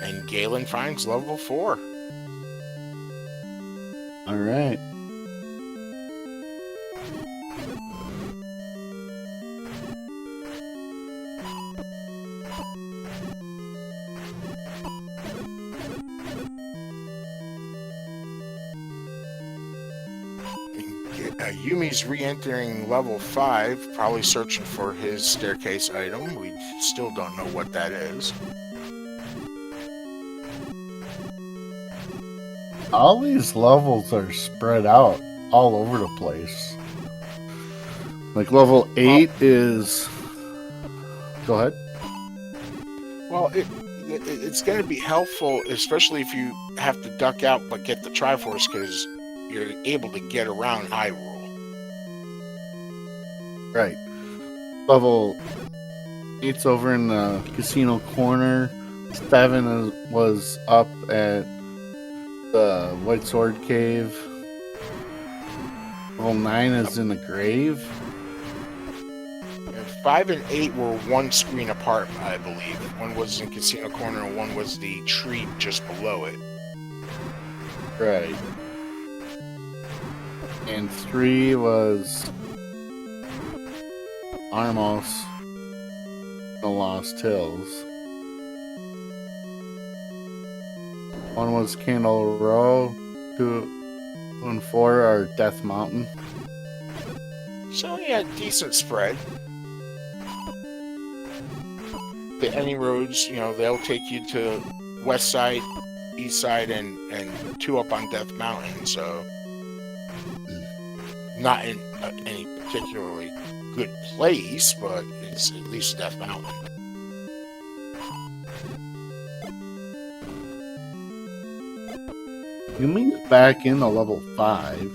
And Galen finds level 4. All right. Yumi's re-entering level 5, probably searching for his staircase item. We still don't know what that is. All these levels are spread out all over the place. Like level 8 is... Go ahead. Well, it's going to be helpful, especially if you have to duck out but get the Triforce, because you're able to get around Hyrule. Right. Level 8's over in the casino corner. 7 was up at the White Sword Cave. Level 9 is in the grave. And 5 and 8 were one screen apart, I believe. One was in Casino Corner and one was the tree just below it. Right. And 3 was Armos, the Lost Hills. 1 was Candle Row. 2 and 4 are Death Mountain. So yeah, decent spread. The ending roads, they'll take you to west side, east side, and 2 up on Death Mountain. So not in any particularly good place, but it's at least Death Mountain. You mean back in the level 5?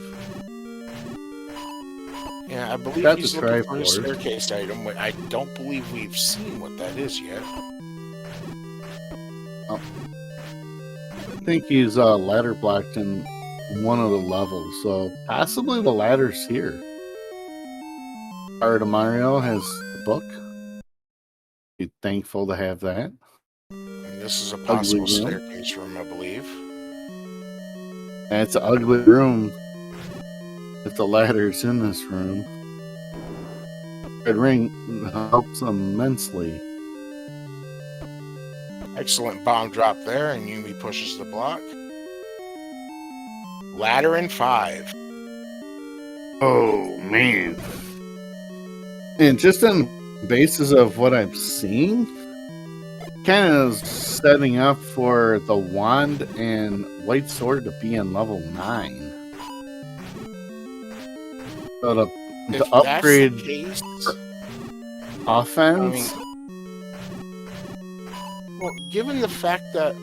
Yeah, I believe That's he's a looking for a Triforce. staircase item. I don't believe we've seen what that is yet. I think he's ladder blocked in one of the levels, so possibly the ladder's here. Art of Mario has the book. Be thankful to have that. And this is a possible room. staircase room, I believe. And it's an ugly room. If the ladder's in this room. Red ring helps immensely. Excellent bomb drop there, and Yumi pushes the block. Ladder in 5. Oh, man. And just on the basis of what I'm seeing, kind of setting up for the wand and white sword to be in level 9. So to If upgrade that's the case, offense. Well, given the fact that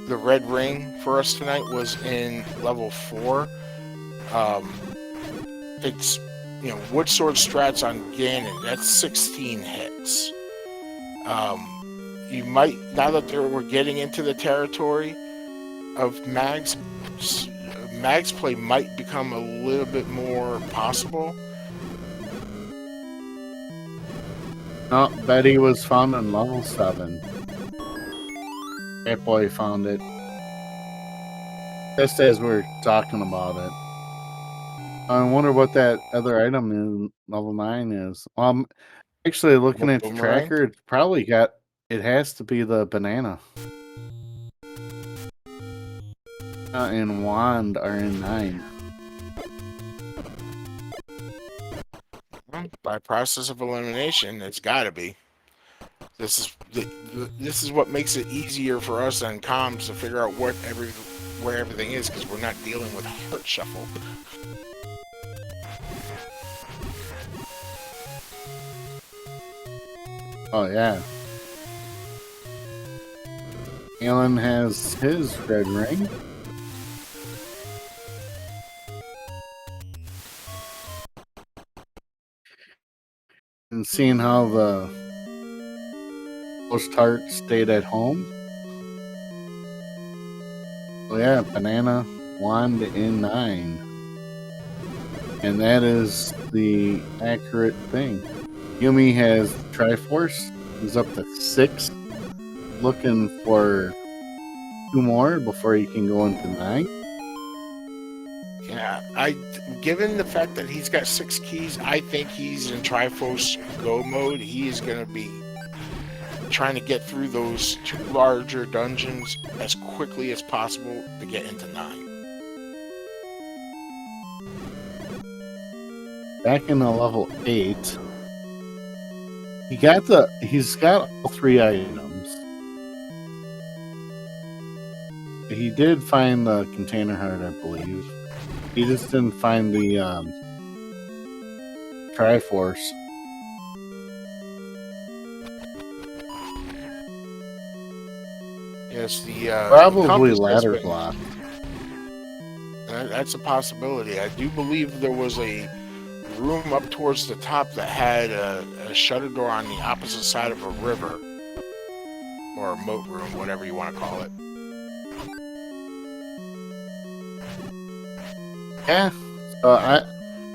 the red ring for us tonight was in level 4, it's wood sword strats on Ganon. That's 16 hits. You might, now that we're getting into the territory of Mag's play might become a little bit more possible. No, Betty was found in level 7. That boy found it. Just as we're talking about it. I wonder what that other item in level 9 is. Actually looking at the Boomerang? tracker, it has to be the banana. And wand are in 9. By process of elimination, it's got to be. This is what makes it easier for us on comms to figure out where everything is, because we're not dealing with heart shuffle. Oh yeah. Alan has his red ring. And seeing how the post tart stayed at home. Oh yeah, banana, wand, and 9. And that is the accurate thing. Yumi has Triforce. He's up to 6. Looking for 2 more before he can go into 9. Yeah, given the fact that he's got 6 keys, I think he's in Triforce Go mode. He is going to be trying to get through those 2 larger dungeons as quickly as possible to get into 9. Back in the level 8. He's got all 3 items. He did find the container heart, I believe. He just didn't find the Triforce. Yes, the Probably compass has ladder been- block. That's a possibility. I do believe there was a room up towards the top that had a shutter door on the opposite side of a river, or a moat room, whatever you want to call it. Yeah. So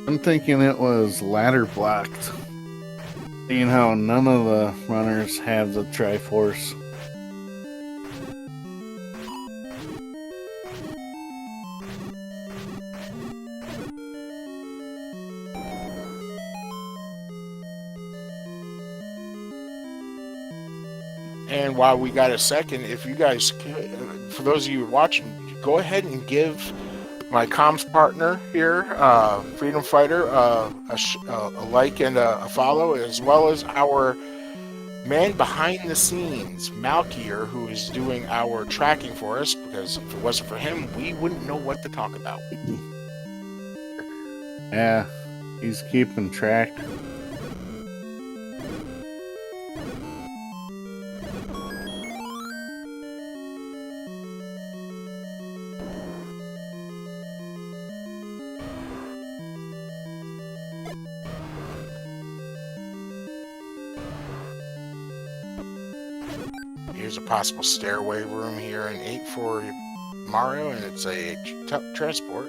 I'm thinking it was ladder blocked. Seeing how none of the runners have the Triforce. And while we got a second, if you guys, for those of you watching, go ahead and give my comms partner here, Freedom Fighter, a like and a follow, as well as our man behind the scenes, Malkier, who is doing our tracking for us, because if it wasn't for him, we wouldn't know what to talk about. Yeah, he's keeping track. Here's a possible stairway room here in 8 for Mario, and it's a transport.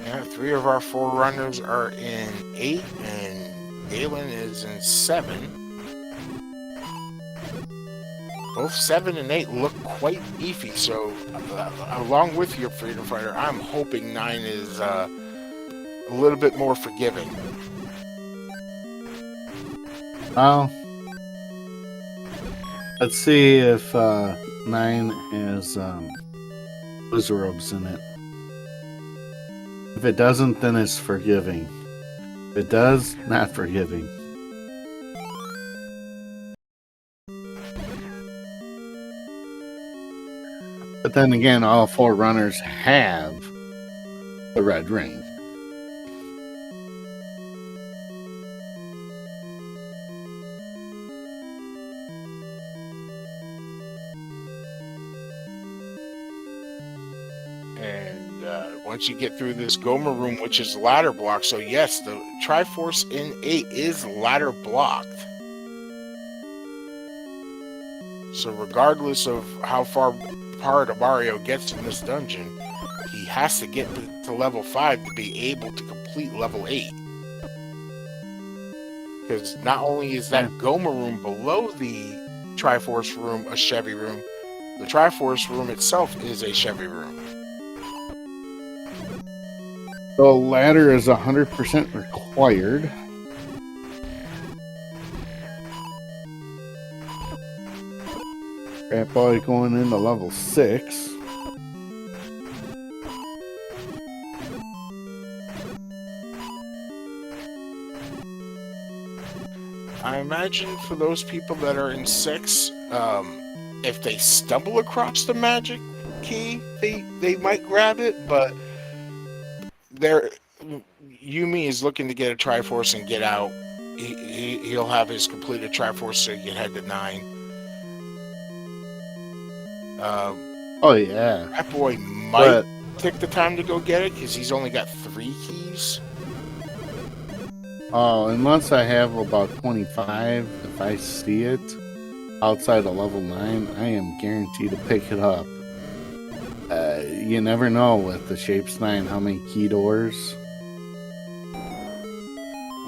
Yeah, 3 of our 4 runners are in 8, and Galen is in 7. Both 7 and 8 look quite beefy, so along with your Freedom Fighter, I'm hoping 9 is a little bit more forgiving. Well, let's see if 9 has Wizarobes in it. If it doesn't, then it's forgiving. If it does, not forgiving. But then again, all 4 runners have the red ring. And once you get through this Goma room, which is ladder blocked, so yes, the Triforce in 8 is ladder blocked. So regardless of how far apart Mario gets in this dungeon, he has to get to level 5 to be able to complete level 8. Because not only is that Goma room below the Triforce room a Chevy room, the Triforce room itself is a Chevy room. The ladder is 100% required. Rat Boy going into level 6. I imagine for those people that are in 6, if they stumble across the magic key, they might grab it, but they're Yumi is looking to get a Triforce and get out. He'll have his completed Triforce so he can head to 9. Oh yeah, That boy might but take the time to go get it because he's only got 3 keys. unless I have about 25, if I see it outside of level 9, I am guaranteed to pick it up. You never know with the Shapes 9 how many key doors.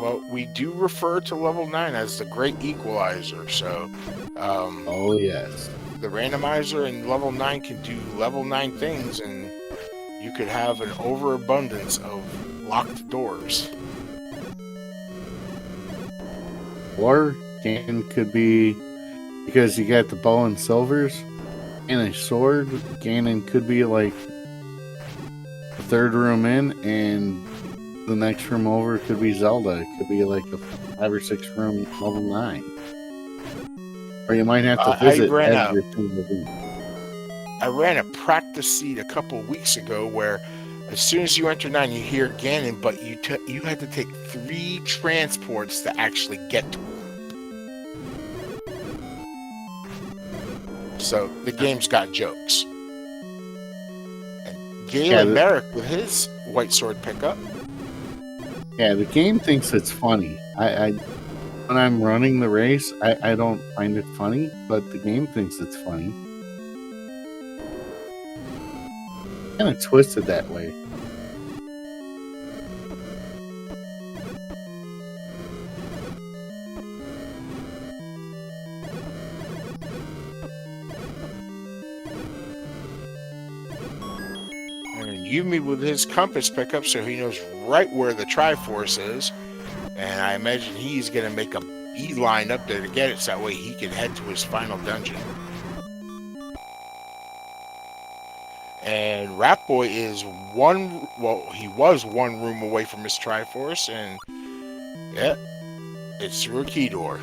Well, we do refer to level 9 as the Great Equalizer, so Oh yes. the Randomizer in level 9 can do level 9 things, and you could have an overabundance of locked doors. Or Ganon could be, because you got the bow and silvers and a sword, Ganon could be like the 3rd room in, and the next room over could be Zelda. It could be like a 5 or 6 room level 9. Or you might have to visit every single room. I ran a practice seed a couple weeks ago where as soon as you enter 9, you hear Ganon, but you had to take 3 transports to actually get to him. So the game's got jokes. And Galen Merrick with his white sword pickup. Yeah, the game thinks it's funny. I when I'm running the race, I don't find it funny, but the game thinks it's funny. Kind of twisted that way. And Yumi with his compass pickup, so he knows right where the Triforce is. And I imagine he's going to make a beeline up there to get it, so that way he can head to his final dungeon. And Rat Boy is he was 1 room away from his Triforce, and yeah, it's through a key door.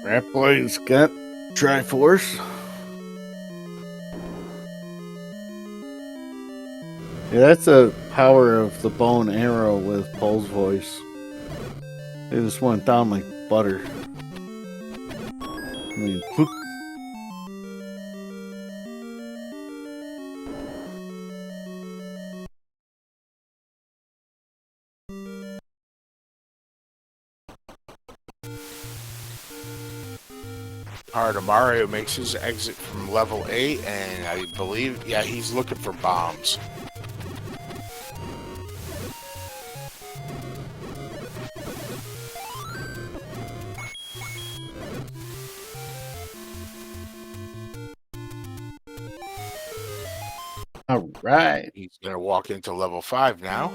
Rat Boy's got Triforce. Yeah, that's the power of the bow and arrow with Paul's voice. It just went down like butter. I mean, whoop. Mario makes his exit from level 8, and I believe, yeah, he's looking for bombs. All right. He's going to walk into level 5 now.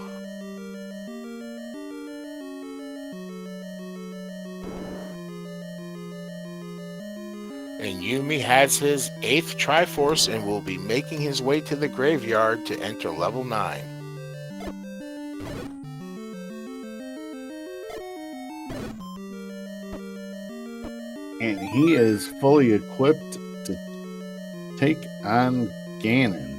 And Yumi has his 8th Triforce and will be making his way to the graveyard to enter level 9. And he is fully equipped to take on Ganon.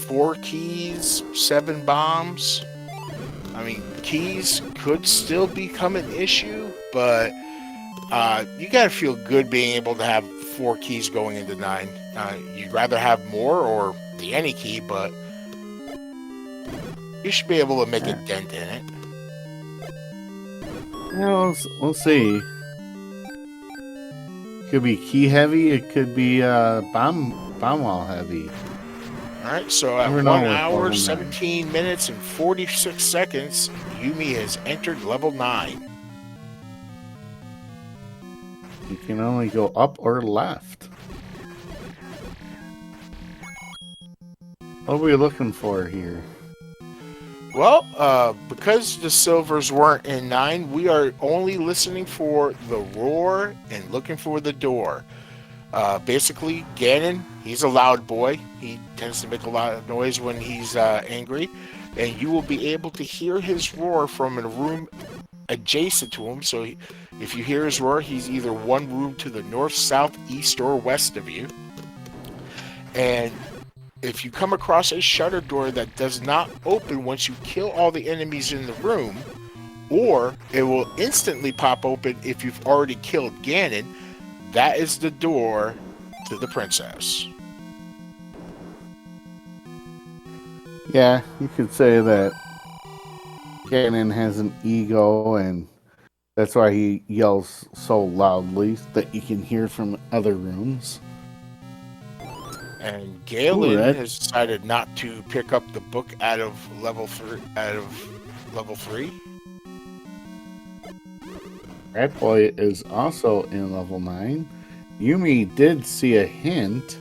4 keys, 7 bombs. I mean, keys could still become an issue, but you gotta feel good being able to have 4 keys going into 9. You'd rather have more or the any key, but you should be able to make a dent in it. Well, we'll see. Could be key heavy. It could be bomb wall heavy. All right, so at 1 hour, 17 minutes, and 46 seconds, Yumi has entered level 9. You can only go up or left. What are we looking for here? Well, because the silvers weren't in 9, we are only listening for the roar and looking for the door. Basically, Ganon, he's a loud boy. He tends to make a lot of noise when he's angry, and you will be able to hear his roar from a room adjacent to him. So if you hear his roar, he's either one room to the north, south, east, or west of you. And if you come across a shutter door that does not open once you kill all the enemies in the room, or it will instantly pop open if you've already killed Ganon, that is the door to the princess. Yeah, you could say that Ganon has an ego, and that's why he yells so loudly that you can hear from other rooms. And Galen Red. has decided not to pick up the book out of level 3. Rat Boy is also in level 9. Yumi did see a hint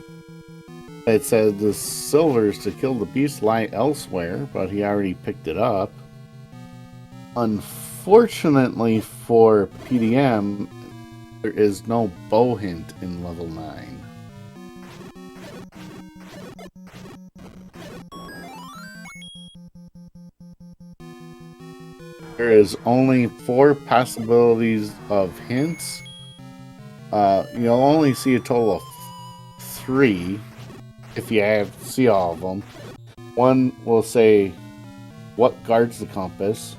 that said the silvers to kill the beast lie elsewhere, but he already picked it up. Unfortunately for PDM, there is no bow hint in level 9. There is only 4 possibilities of hints. You'll only see a total of 3 if you have to see all of them. One will say what guards the compass.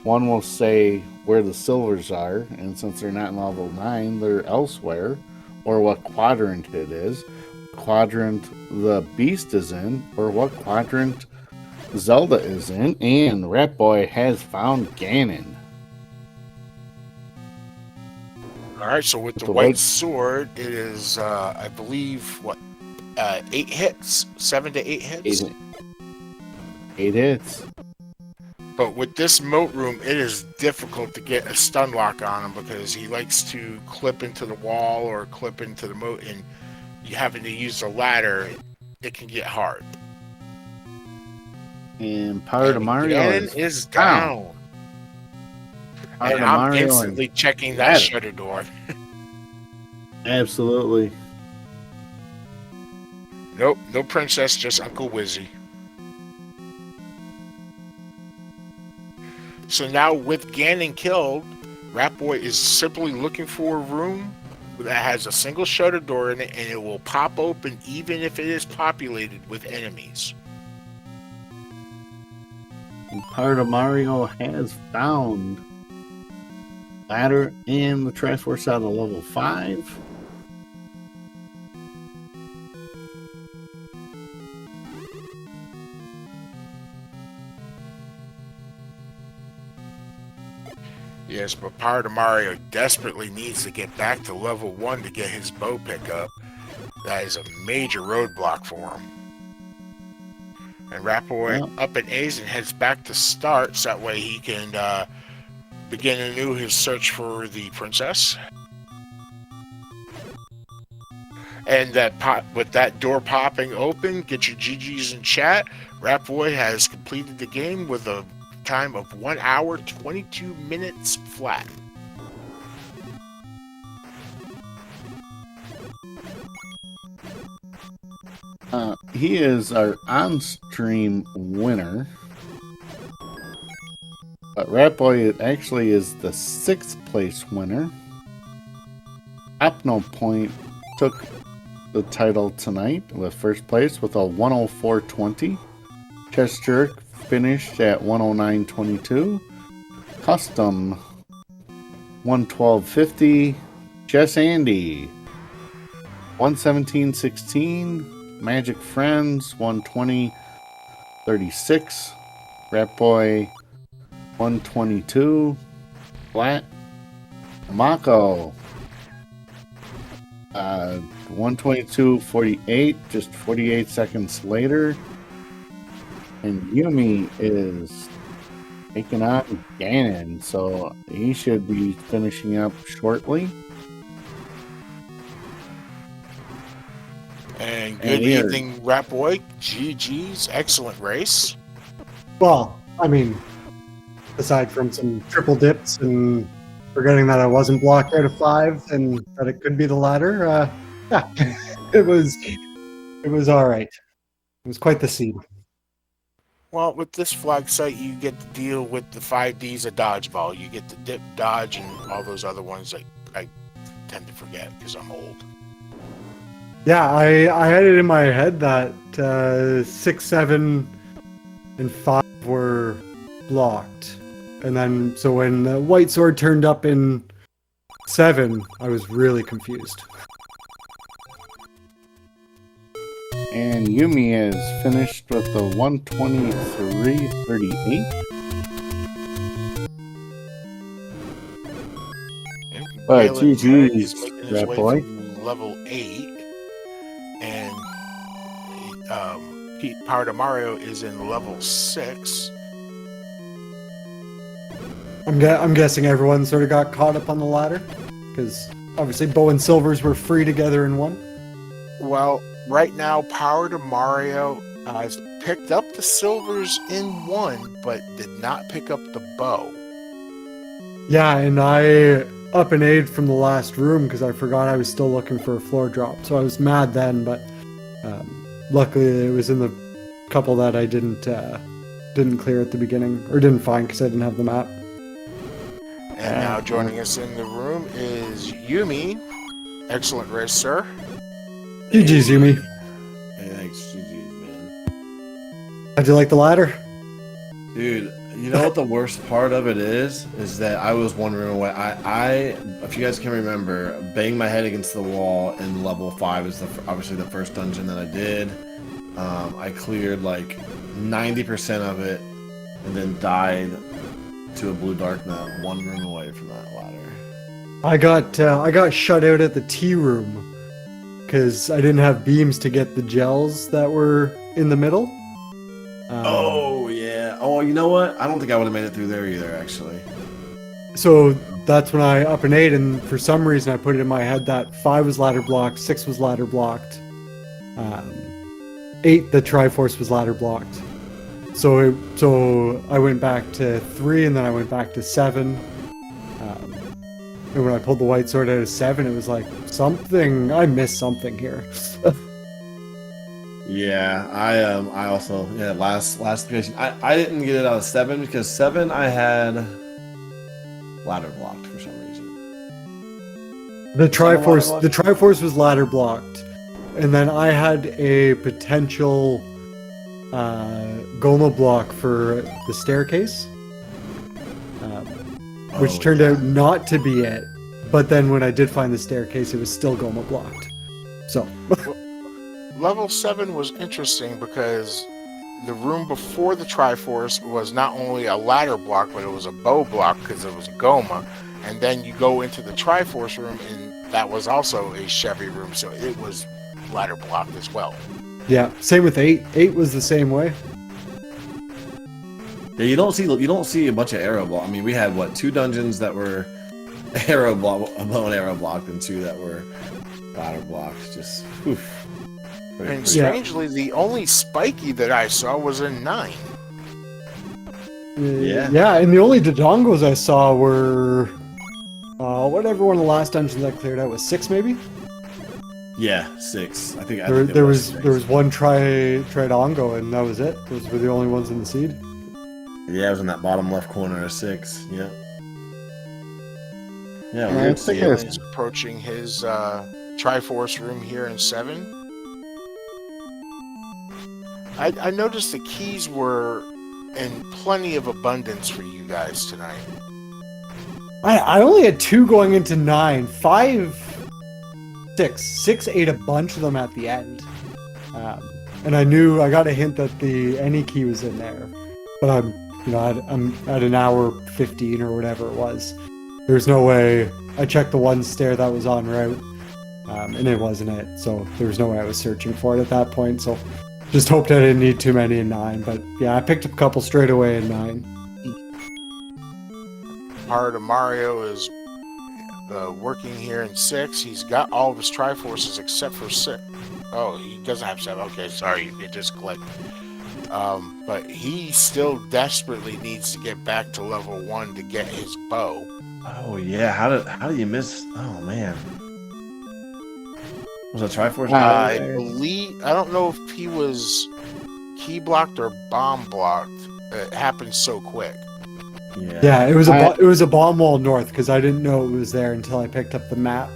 One will say where the silvers are, and since they're not in level 9, they're elsewhere, or what quadrant it is, quadrant the beast is in, or what quadrant Zelda is in, and Rat Boy has found Ganon. Alright, so with the white sword, it is, I believe, 8 hits? 7 to 8 hits? 8 hits. But with this moat room, it is difficult to get a stun lock on him because he likes to clip into the wall or clip into the moat, and you having to use the ladder, it can get hard. And Power to Mario is down. And I'm instantly checking that shutter door. Absolutely. Nope, no princess, just Uncle Wizzy. So now with Ganon killed, Rat Boy is simply looking for a room that has a single shutter door in it, and it will pop open even if it is populated with enemies. And Power to Mario has found ladder and the Triforce out of level 5. Yes, but Power to Mario desperately needs to get back to level 1 to get his bow pickup. That is a major roadblock for him. And Rat Boy up in A's and heads back to start, so that way he can begin anew his search for the princess. And with that door popping open, get your GGs in chat. Rat Boy has completed the game with a time of 1 hour 22 minutes flat. He is our on-stream winner. But Rat Boy actually is the 6th place winner. Apno Point took the title tonight with first place with a 104.20. Chess Jerk finished at 109.22. Custom 112.50. Jess Andy 117.16. Magic Friends 120.36. Rat Boy 122. Flat Mako 122.48, just 48 seconds later. And Yumi is taking on Ganon, so he should be finishing up shortly. And good evening, Rat Boy. GG's, excellent race. Well, I mean, aside from some triple dips and forgetting that I wasn't blocked out of 5 and that it could be the ladder, yeah, it was all right. It was quite the scene. Well, with this flag site, you get to deal with the 5Ds of dodgeball. You get the dip, dodge, and all those other ones that I tend to forget because I'm old. Yeah, I had it in my head that 6, 7, and 5 were blocked. And then, so when the white sword turned up in 7, I was really confused. And Yumi is finished with the 123.38. But GG's, that boy. Level 8, and Power to Mario is in level 6. I'm guessing everyone sort of got caught up on the ladder, because obviously Bow and Silvers were free together in 1. Well, right now, Power to Mario has picked up the silvers in 1, but did not pick up the bow. Yeah, and I up and A'd from the last room because I forgot I was still looking for a floor drop. So I was mad then, but luckily it was in the couple that I didn't clear at the beginning, or didn't find because I didn't have the map. And now joining us in the room is Yumi. Excellent race, sir. GG's, Yumi. Hey, thanks, GG's, man. How'd you like the ladder? Dude, you know what the worst part of it is that I was one room away. I if you guys can remember, banged my head against the wall in level 5 is obviously the first dungeon that I did. I cleared like 90% of it, and then died to a blue dark net, one room away from that ladder. I got shut out at the tea room because I didn't have beams to get the gels that were in the middle. Oh yeah. Oh, you know what? I don't think I would have made it through there either, actually. So that's when I up and ate, and for some reason I put it in my head that 5 was ladder blocked, 6 was ladder blocked, 8 the Triforce was ladder blocked. So I went back to 3, and then I went back to 7. And when I pulled the white sword out of 7, it was like I missed something here. Yeah, I also last occasion I didn't get it out of 7 because 7 I had ladder blocked for some reason. The Triforce was ladder blocked, and then I had a potential Goma block for the staircase, which turned out not to be it. But then when I did find the staircase, it was still Goma blocked. So. Level 7 was interesting because the room before the Triforce was not only a ladder block, but it was a bow block because it was a Goma. And then you go into the Triforce room, and that was also a Chevy room, so it was ladder blocked as well. Yeah, same with 8. 8 was the same way. Yeah, you don't see a bunch of arrow block. I mean, we had 2 dungeons that were arrow block, bow and arrow blocked, and 2 that were ladder blocked. Just oof. And strangely, the only spiky that I saw was a 9. Yeah, and the only Dodongos I saw were whatever one of the last dungeons I cleared out was 6, maybe. Yeah, 6. I think there was one Tridongo, and that was it. Those were the only ones in the seed. Yeah, it was in that bottom left corner of 6. Yeah. Yeah, I think He's approaching his Triforce room here in 7. I noticed the keys were in plenty of abundance for you guys tonight. I only had 2 going into 9. 5, 6. 6 ate a bunch of them at the end. And I got a hint that the any key was in there. But I'm at an hour 15 or whatever it was. There's no way. I checked the one stair that was en route, and it wasn't it. So there was no way I was searching for it at that point. So just hoped I didn't need too many in 9. But yeah, I picked up a couple straight away in 9. Power to Mario is working here in 6. He's got all of his Triforces except for 6. Oh, he doesn't have 7. Okay, sorry, it just clicked. But he still desperately needs to get back to level 1 to get his bow. Oh yeah, how did you miss? Oh man, was it Triforce? I believe, I don't know if he was key blocked or bomb blocked. It happened so quick. Yeah, it was a bomb wall north because I didn't know it was there until I picked up the map.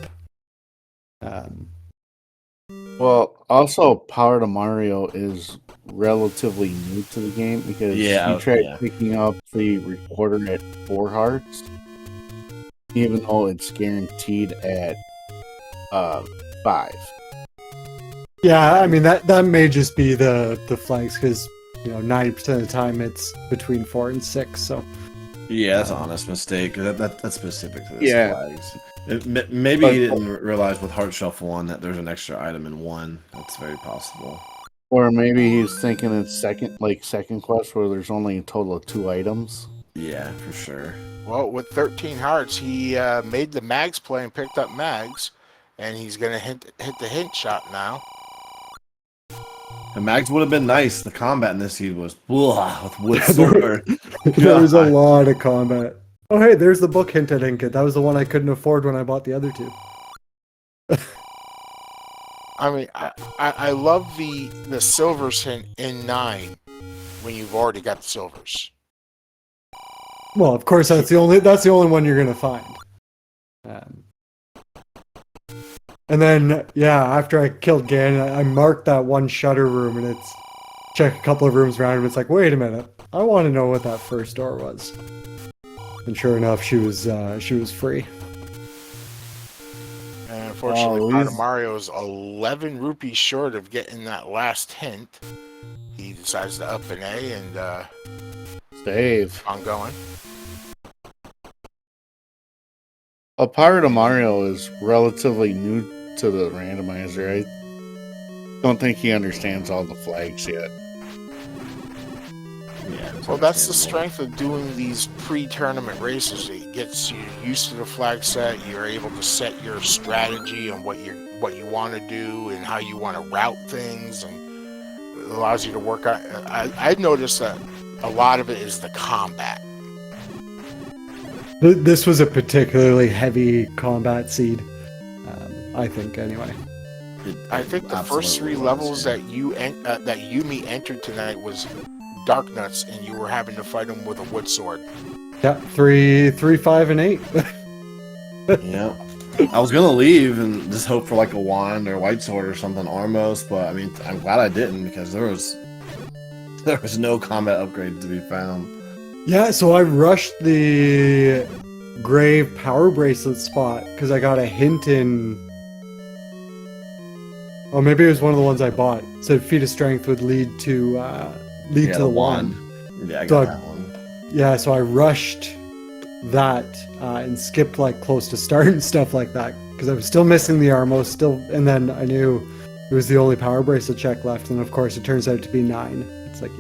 Well, also, Power to Mario is relatively new to the game because you tried picking up the recorder at 4 hearts, even though it's guaranteed at 5. Yeah, I mean that may just be the flags because 90% of the time it's between 4 and 6. So yeah, that's an honest mistake. That's specific to this flags. Maybe he didn't realize with Heart Shuffle 1 that there's an extra item in 1. That's very possible. Or maybe he's thinking it's second quest where there's only a total of 2 items. Yeah, for sure. Well, with 13 hearts, he made the mags play and picked up mags, and he's gonna hit the hint shot now. The mags would have been nice. The combat in this seed was with wood sword. There was a lot of combat. Oh, hey, there's the book hint I didn't get. That was the one I couldn't afford when I bought the other 2. I mean, I love the silvers hint in 9 when you've already got the silvers. Well, of course, that's the only one you're gonna find. And then, after I killed Ganon, I marked that one shutter room, and it's check a couple of rooms around, and it's like, wait a minute, I want to know what that first door was. And sure enough, she was free. And unfortunately, Mario is 11 rupees short of getting that last hint. He decides to up an A and save on going. A Power to Mario is relatively new to the randomizer. I don't think he understands all the flags yet. Yeah. Well, that's the strength of doing these pre-tournament races. It gets you used to the flag set. You're able to set your strategy on what you want to do and how you want to route things, and it allows you to work out. I noticed that a lot of it is the combat. This was a particularly heavy combat seed, I think. Anyway, I think the first 3 levels that Yumi entered tonight was Dark Nuts, and you were having to fight him with a wood sword. Yeah, 3, 5, and 8. Yeah, I was gonna leave and just hope for like a wand or white sword or something, Armos, but I mean, I'm glad I didn't because there was no combat upgrade to be found. Yeah, so I rushed the Grave Power Bracelet spot because I got a hint in. Oh, maybe it was one of the ones I bought. It said Feat of Strength would lead to the wand. Yeah, I got that one. Yeah, so I rushed that and skipped like close to start and stuff like that because I was still missing the Armos and then I knew it was the only Power Bracelet check left, and of course it turns out to be 9. It's like,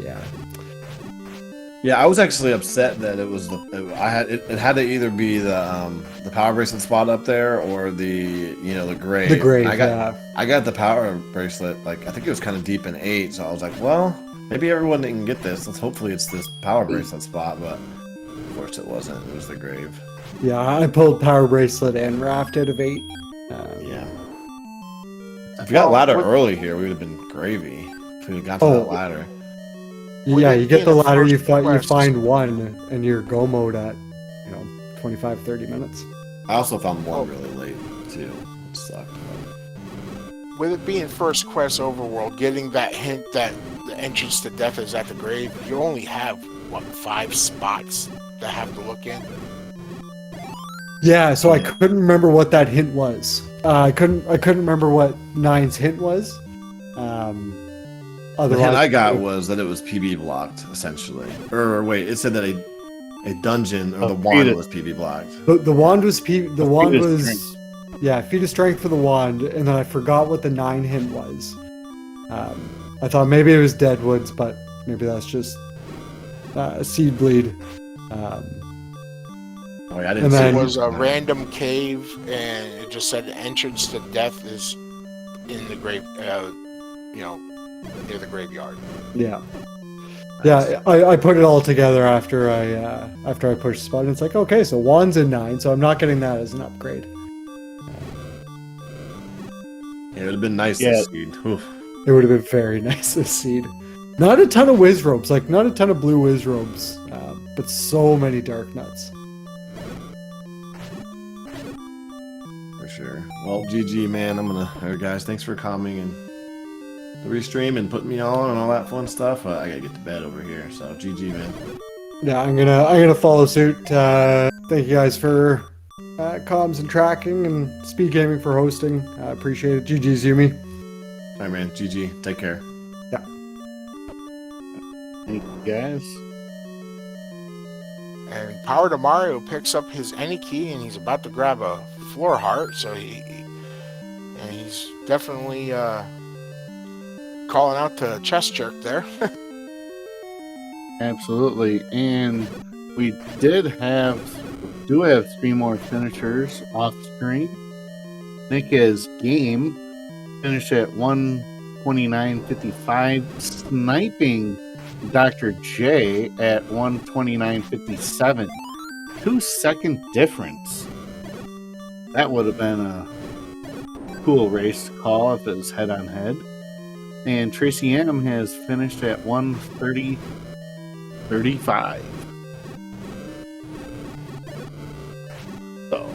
Yeah, I was actually upset that it had to either be the Power Bracelet spot up there or the grave. The grave. I got the Power Bracelet, like I think it was kind of deep in 8, so I was like, well, maybe everyone didn't get this. Hopefully it's this Power Bracelet spot, but of course it wasn't. It was the grave. Yeah, I pulled Power Bracelet and Raft out of 8. Yeah. If we got ladder early here, we would have been gravy. If we had got to that ladder. Yeah, you get the ladder, you find one, and you're go mode at 25-30 minutes. I also found one really late too. It sucked. With it being first quest overworld, getting that hint that the entrance to death is at the grave, you only have 5 spots to have to look in. Yeah, so I couldn't remember what that hint was. I couldn't remember what 9's hint was. The hint I got was that it was PB blocked, essentially. Or wait, it said that a dungeon or the wand was PB blocked. The wand was Feat of Strength for the wand, and then I forgot what the 9 hint was. I thought maybe it was Deadwoods, but maybe that's just Seed Bleed. I didn't see it was a random cave, and it just said the entrance to death is in the grave, near the graveyard. Yeah. Yeah, I put it all together after I pushed spot, and it's like, okay, so Juan's in 9, so I'm not getting that as an upgrade. Yeah, it would have been nice Yeah. this seed. Oof. It would have been very nice this seed. Not a ton of whiz robes, like not a ton of blue whiz robes, but so many dark nuts. For sure. Well, GG, man. Alright, guys, thanks for coming and the restream and putting me on and all that fun stuff. I gotta get to bed over here, so GG, man. Yeah, I'm gonna follow suit. Thank you guys for comms and tracking, and Speed Gaming for hosting. I appreciate it. GG's Yumi. Alright, man. GG. Take care. Thank you, guys. And Power to Mario picks up his any key, and he's about to grab a floor heart. So he's definitely calling out to Chest Jerk there. Absolutely. And we do have 3 more finishers off screen. Nick is game. Finished at 129.55, sniping Dr. J at 129.57. 2-second difference. That would have been a cool race to call if it was head on head. And Tracy M has finished at 130.35. So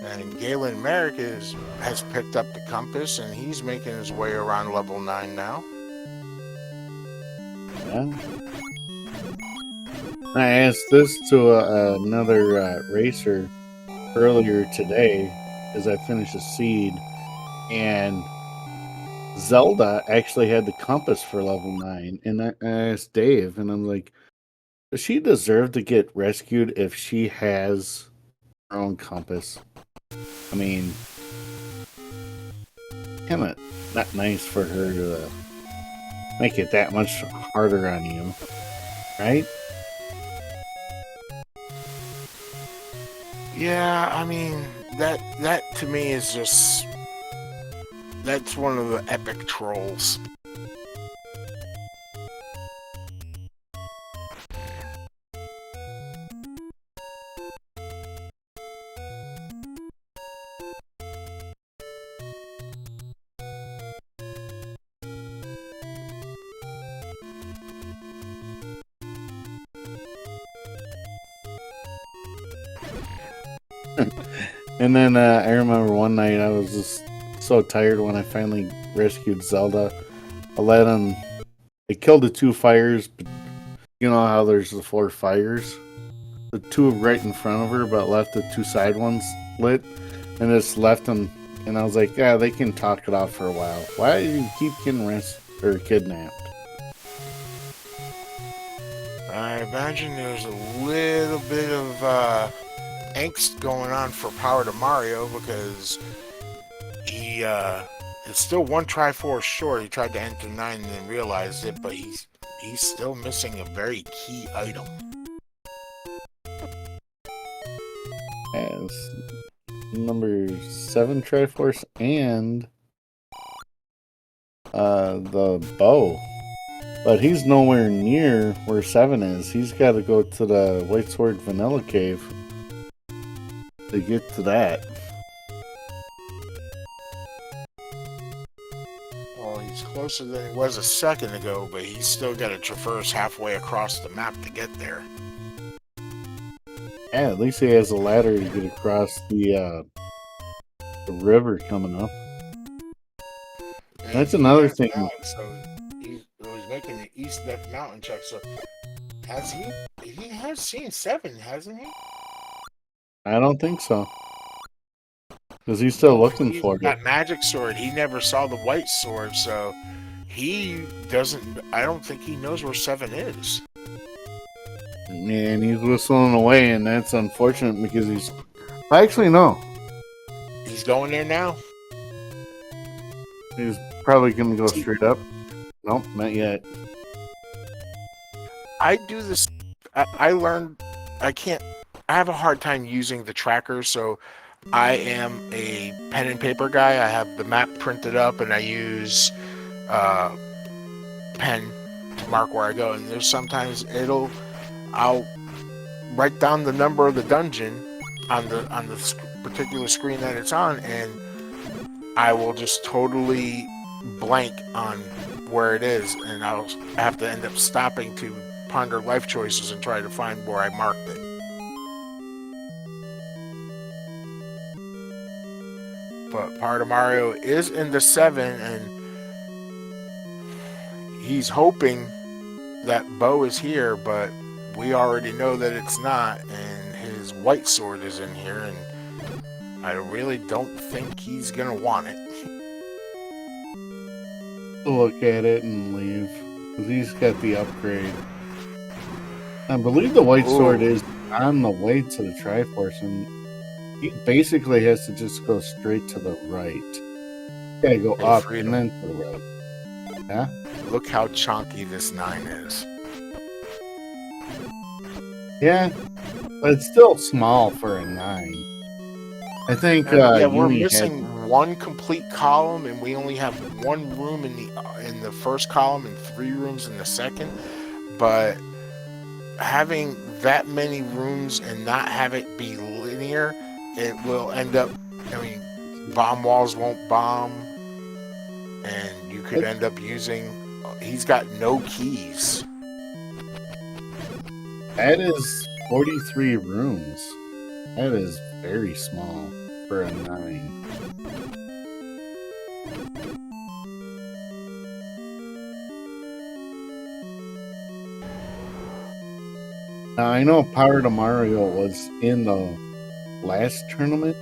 And Galen Merrick has picked up the compass, and he's making his way around level 9 now. yeah. I asked this to another racer earlier today as I finished a seed, and Zelda actually had the compass for level 9. And I asked Dave, and I'm like, does she deserve to get rescued if she has her own compass? I mean, kind of not nice for her to make it that much harder on you, right? Yeah, I mean, that to me is just... That's one of the epic trolls. And then I remember one night I was just so tired when I finally rescued Zelda. I let him... I killed the 2 fires, but you know how there's the 4 fires? The 2 right in front of her, but left the 2 side ones lit. And just left them. And I was like, yeah, they can talk it off for a while. Why do you keep getting kidnapped? I imagine there's a little bit of angst going on for Power to Mario, because he it's still 1 Triforce short. He tried to enter 9 and then realized it, but he's still missing a very key item. As number 7 Triforce and the bow. But he's nowhere near where 7 is. He's got to go to the White Sword Vanilla Cave to get to that. Well, he's closer than he was a second ago, but he's still got to traverse halfway across the map to get there. Yeah, at least he has a ladder to get across the river coming up. And That's another he has thing. Mountain, so he's making the East Neck Mountain check. So has he has seen 7, hasn't he? I don't think so. Because he's still looking for it. That magic sword, he never saw the white sword, so he doesn't... I don't think he knows where 7 is. And he's whistling away, and that's unfortunate because he's... Actually, no. He's going there now? He's probably going to go straight up. Nope, not yet. I do this... I learned... I can't have a hard time using the tracker, so I am a pen and paper guy. I have the map printed up, and I use pen to mark where I go. And there's sometimes I'll write down the number of the dungeon on the particular screen that it's on, and I will just totally blank on where it is, and I'll have to end up stopping to ponder life choices and try to find where I marked it. But part of Mario is in the 7, and he's hoping that Bo is here, but we already know that it's not, and his white sword is in here, and I really don't think he's gonna want it. Look at it and leave. Because he's got the upgrade. I believe the white sword is on the way to the Triforce, and he basically has to just go straight to the right. Gotta go up Freedom. and then to the right. Yeah? Look how chunky this 9 is. Yeah. But it's still small for a 9. I think Yeah, we're Yumi missing one complete column, and we only have one room in the first column and 3 rooms in the second. But having that many rooms and not have it be linear, it will end up. I mean, bomb walls won't bomb, and you could end up using. He's got no keys. That is 43 rooms. That is very small for a 9. Now, I know Power to Mario was in the last tournament.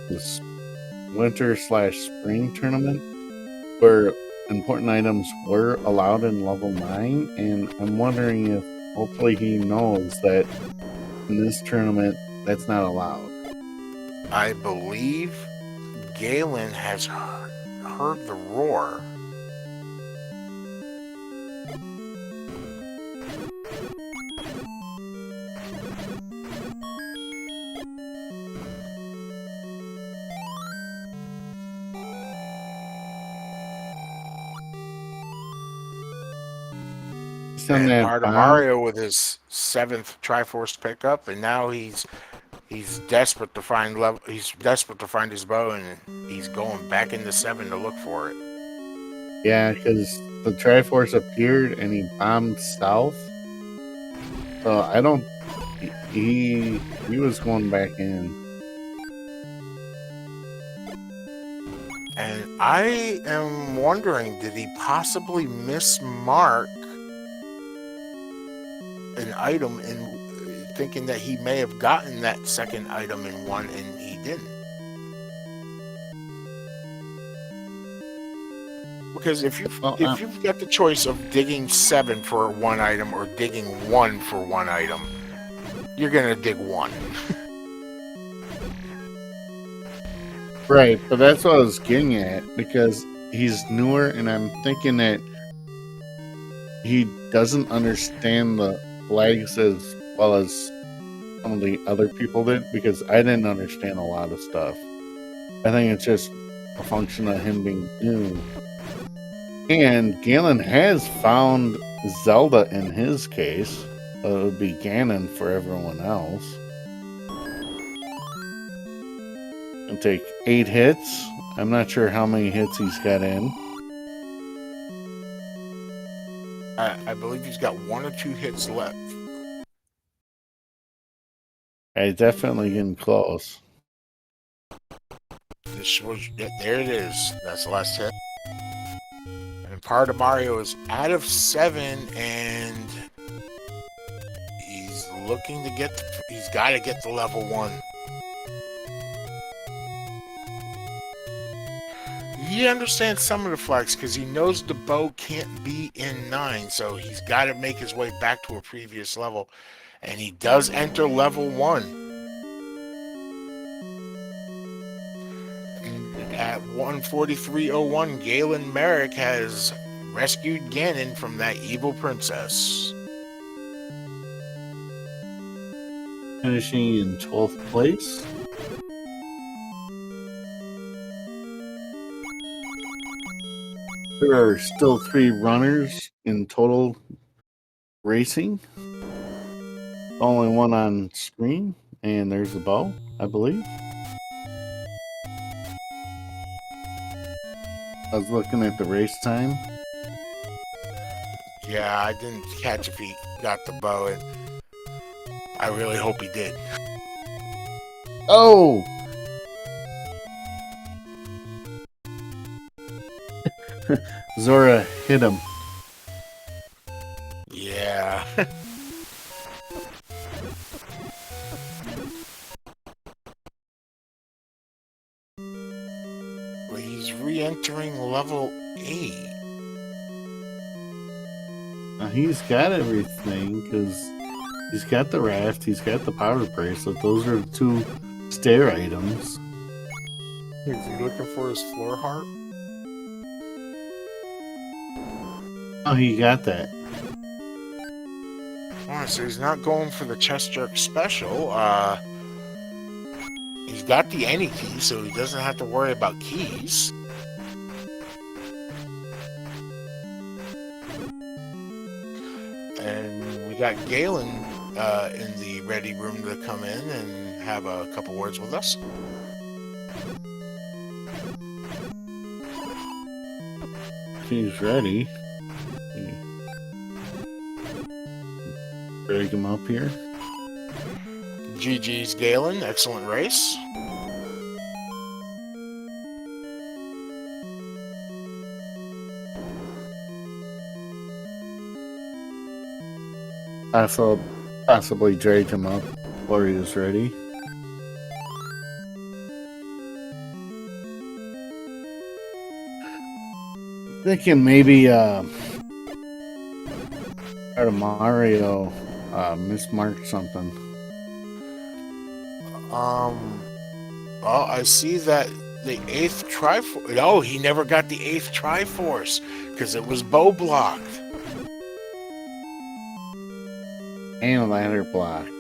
This winter/spring tournament, where important items were allowed in level 9, and I'm wondering if hopefully he knows that in this tournament that's not allowed. I believe Galen has heard the roar. And part of Mario with his 7th Triforce pickup, and now he's desperate to find level. He's desperate to find his bow, and he's going back into 7 to look for it. Yeah, because the Triforce appeared and he bombed south. So I don't. He was going back in. And I am wondering, did he possibly mismark an item in thinking that he may have gotten that second item in 1 and he didn't? Because if you've got the choice of digging 7 for 1 item or digging 1 for 1 item, you're gonna dig 1. Right, but that's what I was getting at, because he's newer, and I'm thinking that he doesn't understand the flags as well as some of the other people did, because I didn't understand a lot of stuff. I think it's just a function of him being new. And Galen has found Zelda in his case, so it would be Ganon for everyone else. It'll take 8 hits. I'm not sure how many hits he's got in. I believe he's got 1 or 2 hits left. He's definitely getting close. There it is. That's the last hit. And part of Mario is out of 7, and he's looking to get. He's got to get to level 1. He understands some of the flags because he knows the bow can't be in 9, so he's got to make his way back to a previous level. And he does enter level 1. And at 143.01, Galen Merrick has rescued Ganon from that evil princess. finishing in 12th place. There are still 3 runners in total racing. Only one on screen, and there's the bow, I believe. I was looking at the race time. Yeah, I didn't catch if he got the bow, and I really hope he did. Oh! Zora hit him. Yeah. Well, he's re-entering level 8. He's got everything because he's got the raft, he's got the power bracelet. Those are the 2 stair items. Is he looking for his floor heart? Oh, he got that. Oh, so he's not going for the chest jerk special. He's got the any key, so he doesn't have to worry about keys. And we got Galen in the ready room to come in and have a couple words with us. He's ready. Drag him up here. GG's Galen, excellent race. Also, possibly drag him up before he is ready. Thinking maybe part of Mario mismarked something. Well, I see that the 8th Triforce. Oh, he never got the 8th Triforce because it was bow blocked. And ladder blocked.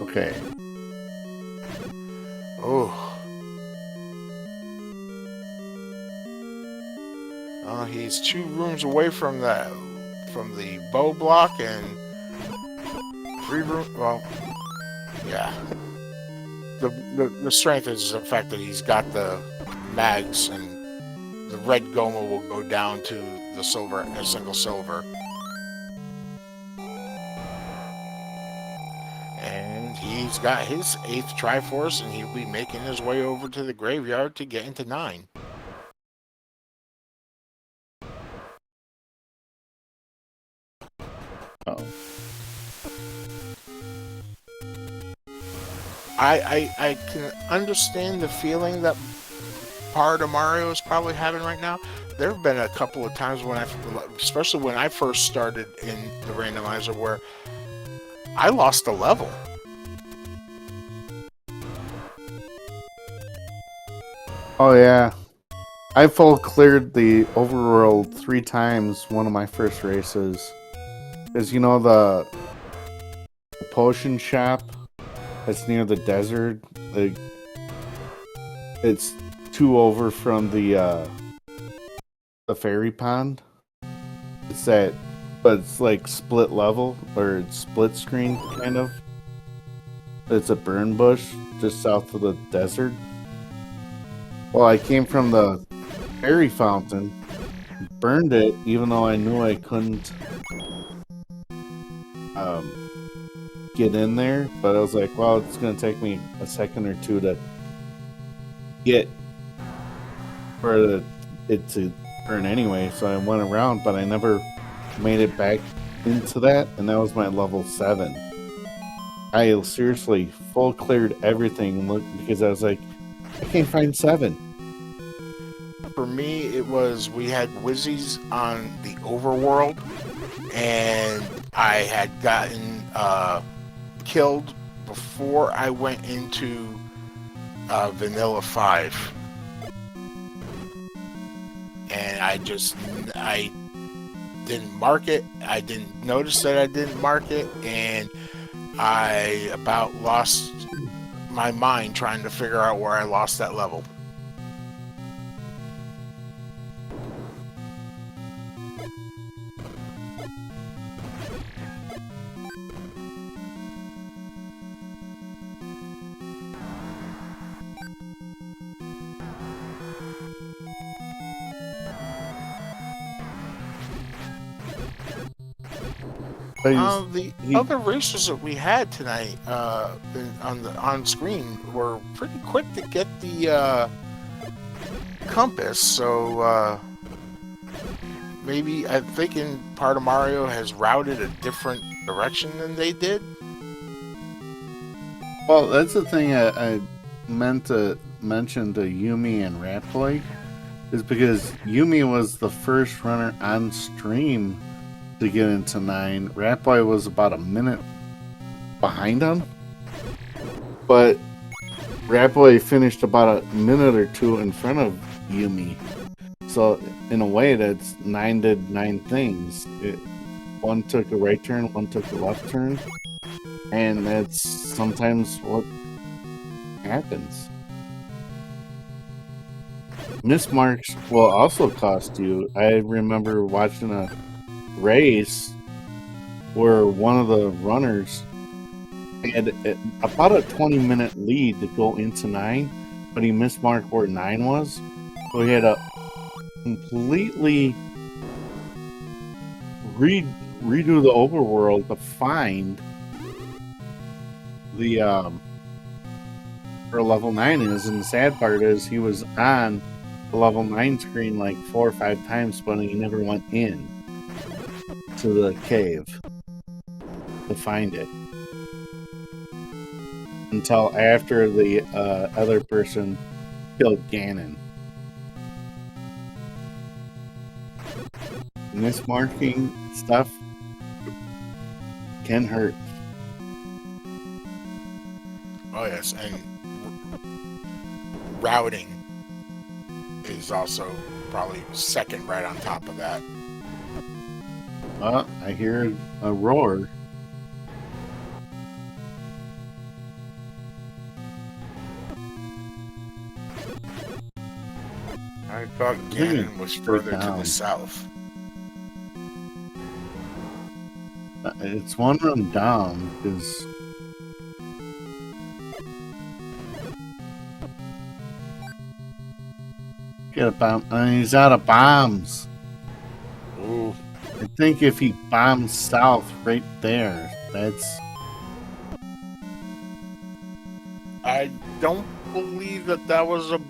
Okay. Oh. He's 2 rooms away from the bow block and 3 rooms. Well, yeah. The strength is the fact that he's got the mags, and the red Goma will go down to the silver, a single silver. And he's got his 8th Triforce, and he'll be making his way over to the graveyard to get into 9. Oh. I can understand the feeling that part of Mario is probably having right now. There have been a couple of times when especially when I first started in the randomizer, where I lost a level. Oh yeah. I full cleared the overworld 3 times one of my first races. Is the potion shop that's near the desert. It's 2 over from the fairy pond. It's that, but it's like split level or split screen kind of. It's a burn bush just south of the desert. Well, I came from the fairy fountain, burned it, even though I knew I couldn't get in there, but I was like, well, it's gonna take me a second or 2 to get for it to burn anyway, so I went around, but I never made it back into that, and that was my level 7. I seriously full cleared everything because I was like, I can't find 7. For me, it was we had Wizzies on the overworld, and I had gotten killed before I went into Vanilla 5. And I didn't mark it. I didn't notice that I didn't mark it, and I about lost my mind trying to figure out where I lost that level. But The he- other races that we had tonight on screen were pretty quick to get the compass. So maybe I'm thinking part of Mario has routed a different direction than they did. Well, that's the thing I meant to mention to Yumi and Ratboy, is because Yumi was the first runner on stream to get into 9. Ratboy was about a minute behind him, but Ratboy finished about a minute or two in front of Yumi. So in a way, that's 9 did 9 things. One took a right turn, one took a left turn, and that's sometimes what happens. Miss marks will also cost you. I remember watching a race where one of the runners had about a 20-minute lead to go into 9, but he mismarked where 9 was. So he had to completely redo the overworld to find the where level 9 is. And the sad part is he was on the level 9 screen like 4 or 5 times, but he never went in to the cave to find it until after the other person killed Ganon. Mismarking stuff can hurt. Oh yes, and routing is also probably second right on top of that. I hear a roar. I thought Ganon was further to the south. It's one room down because get a bomb. He's out of bombs. Ooh. I think if he bombs south right there, that's. I don't believe that was a.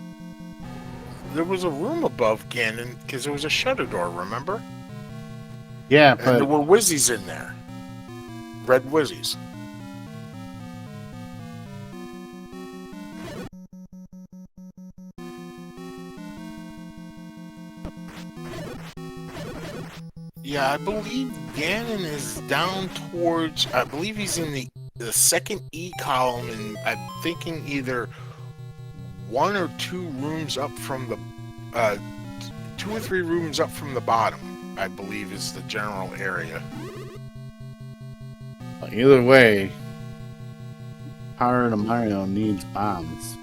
There was a room above Ganon because there was a shutter door. Remember? Yeah, And there but were Wizzies in there. Red Wizzies. Yeah, I believe Ganon is down towards. I believe he's in the second E column, and I'm thinking either 1 or 2 rooms up from the, 2 or 3 rooms up from the bottom. I believe is the general area. either way, Power to Mario needs bombs.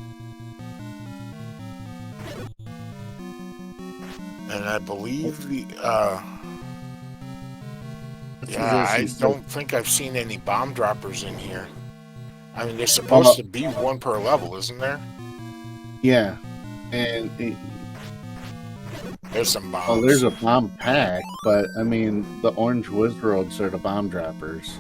And I believe the. That's Yeah, I because don't think I've seen any bomb droppers in here. I mean, there's supposed to be 1 per level, isn't there? Yeah, and There's some bombs. well, there's a bomb pack, but I mean, the orange Wizroads are the bomb droppers.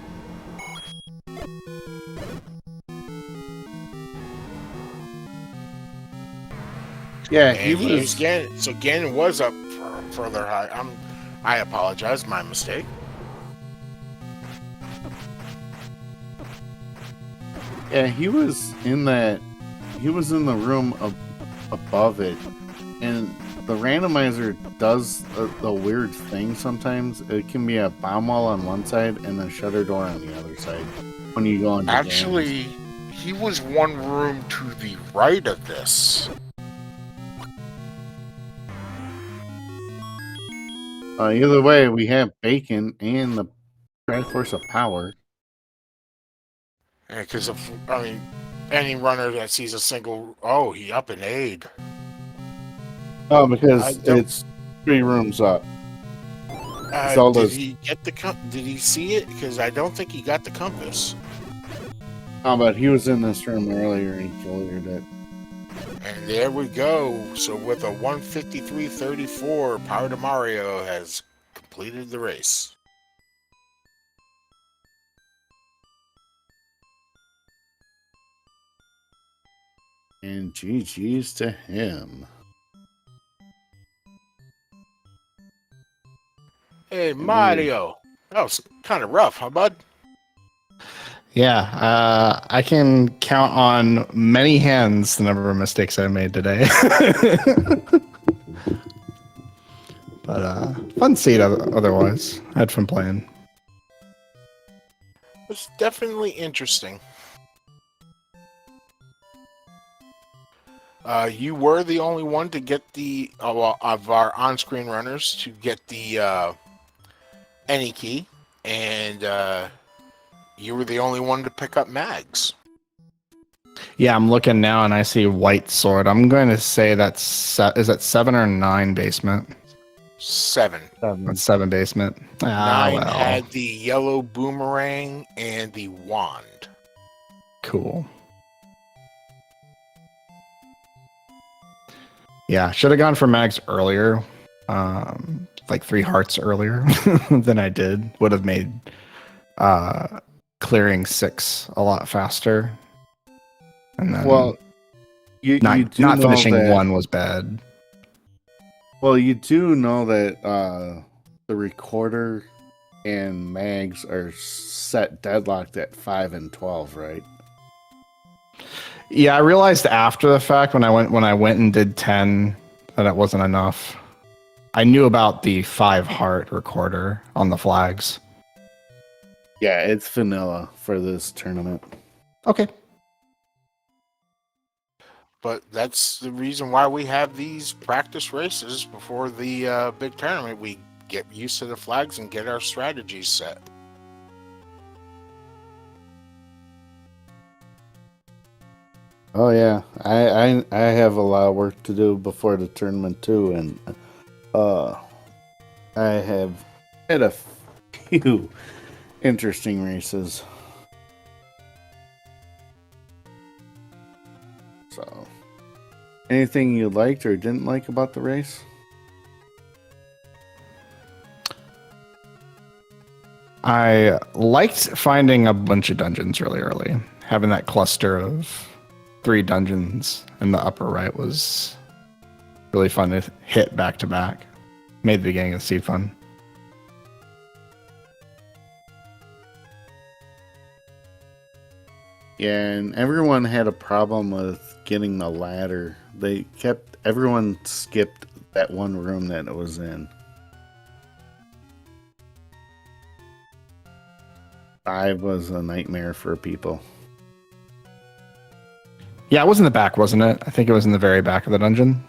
Yeah, he And was. Ganon, so Ganon was up further high. I apologize, my mistake. Yeah, he was in that. He was in the room above it, and the randomizer does the weird thing sometimes. It can be a bomb wall on one side and a shutter door on the other side when you go into Actually, he was 1 room to the right of this. either way, we have Bacon and the Triforce of Power. Because I mean, any runner that sees a single, oh, he up and aid. Oh, I because don't. it's 3 rooms up. Did Zelda's. he get the Did he see it? Because I don't think he got the compass. Oh, but he was in this room earlier and he cleared it. And there we go. So with a 153.34, Power to Mario has completed the race. And GG's to him. Hey, Mario. That was kind of rough, huh, bud? Yeah, I can count on many hands the number of mistakes I made today. But fun seat otherwise. I had fun playing. It's definitely interesting. You were the only one to get the of our on-screen runners to get the any key, and you were the only one to pick up mags. Yeah, I'm looking now and I see white sword. I'm going to say is that 7 or 9 basement? 7. That's 7 basement. 9 had the yellow boomerang and the wand. Cool. Yeah, should have gone for mags earlier, like 3 hearts earlier than I did. Would have made clearing 6 a lot faster. And then Well, you do not know finishing that, 1 was bad. Well, you do know that the recorder and mags are set deadlocked at 5 and 12, right? Yeah, I realized after the fact when I went and did 10 that it wasn't enough. I knew about the 5 heart recorder on the flags. Yeah, it's vanilla for this tournament. Okay. But that's the reason why we have these practice races before the big tournament. We get used to the flags and get our strategies set. Oh yeah, I have a lot of work to do before the tournament too, and I have had a few interesting races. So, anything you liked or didn't like about the race? I liked finding a bunch of dungeons really early. Having that cluster of 3 dungeons in the upper right was really fun to hit back to back. Made the beginning of the seed fun. Yeah, and everyone had a problem with getting the ladder. Everyone skipped that one room that it was in. 5 was a nightmare for people. Yeah, it was in the back, wasn't it? I think it was in the very back of the dungeon.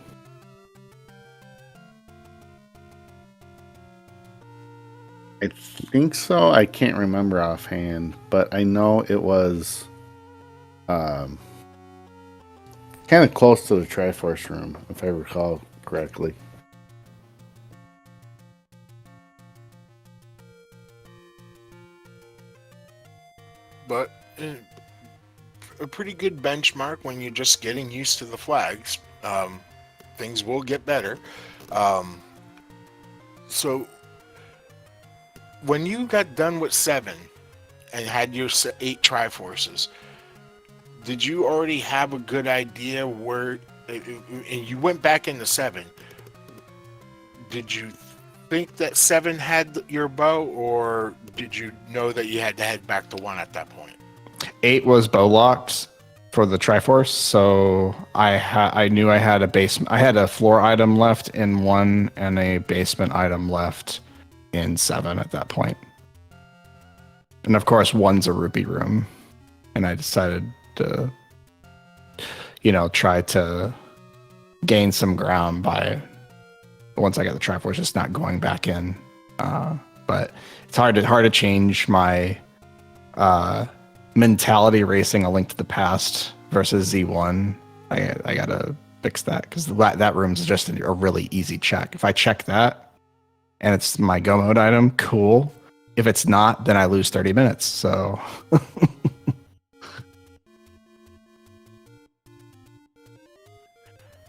I think so. I can't remember offhand, but I know it was kind of close to the Triforce room, if I recall correctly. But a pretty good benchmark when you're just getting used to the flags. Things will get better. So when you got done with 7 and had your 8 Triforces, did you already have a good idea where, and you went back into 7, did you think that 7 had your bow, or did you know that you had to head back to 1 at that point? 8 was bow locked for the Triforce, so I knew I had a floor item left in 1 and a basement item left in 7 at that point. And of course 1's a rupee room, and I decided to try to gain some ground by, once I got the Triforce, just not going back in. But it's hard to change my mentality racing A Link to the Past versus Z1. I gotta fix that because that room's just a really easy check. If I check that and it's my go mode item, cool. If it's not, then I lose 30 minutes. So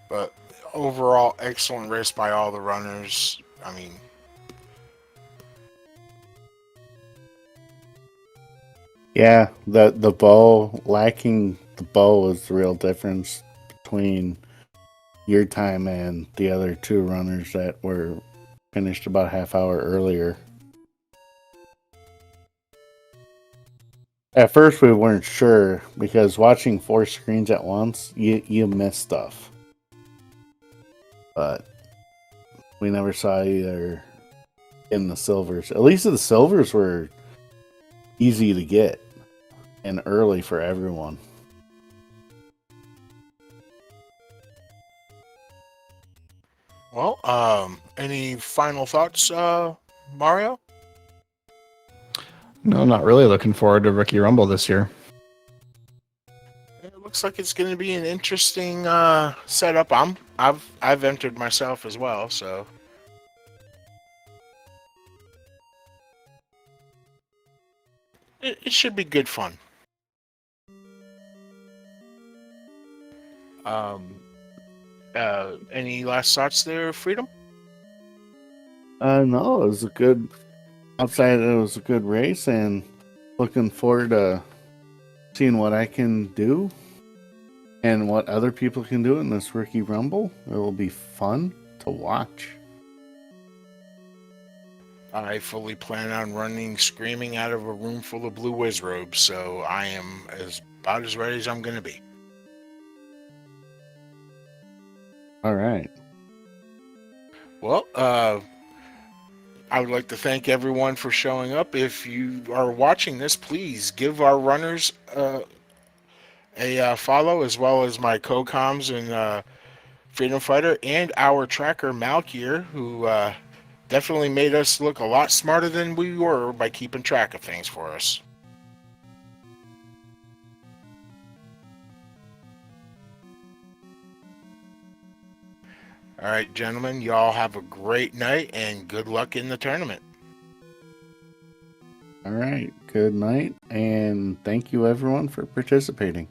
But overall, excellent race by all the runners. I mean, Yeah, the bow lacking the bow is the real difference between your time and the other two runners that were finished about a half hour earlier. At first, we weren't sure because watching 4 screens at once, you miss stuff. But we never saw either in the silvers. At least the silvers were easy to get and early for everyone. well, any final thoughts, Mario? no, not really looking forward to Rookie Rumble this year. It looks like it's going to be an interesting setup. I've entered myself as well, so it should be good fun. Any last thoughts there, Freedom? No, it was a good outside. It was a good race, and looking forward to seeing what I can do and what other people can do in this Rookie Rumble. It will be fun to watch. I fully plan on running screaming out of a room full of blue whiz robes, so I am about as ready as I'm going to be. All right. Well, I would like to thank everyone for showing up. If you are watching this, please give our runners a follow, as well as my co-coms and Freedom Fighter and our tracker Malkier, who definitely made us look a lot smarter than we were by keeping track of things for us. All right, gentlemen, y'all have a great night and good luck in the tournament. All right. Good night, and thank you everyone for participating.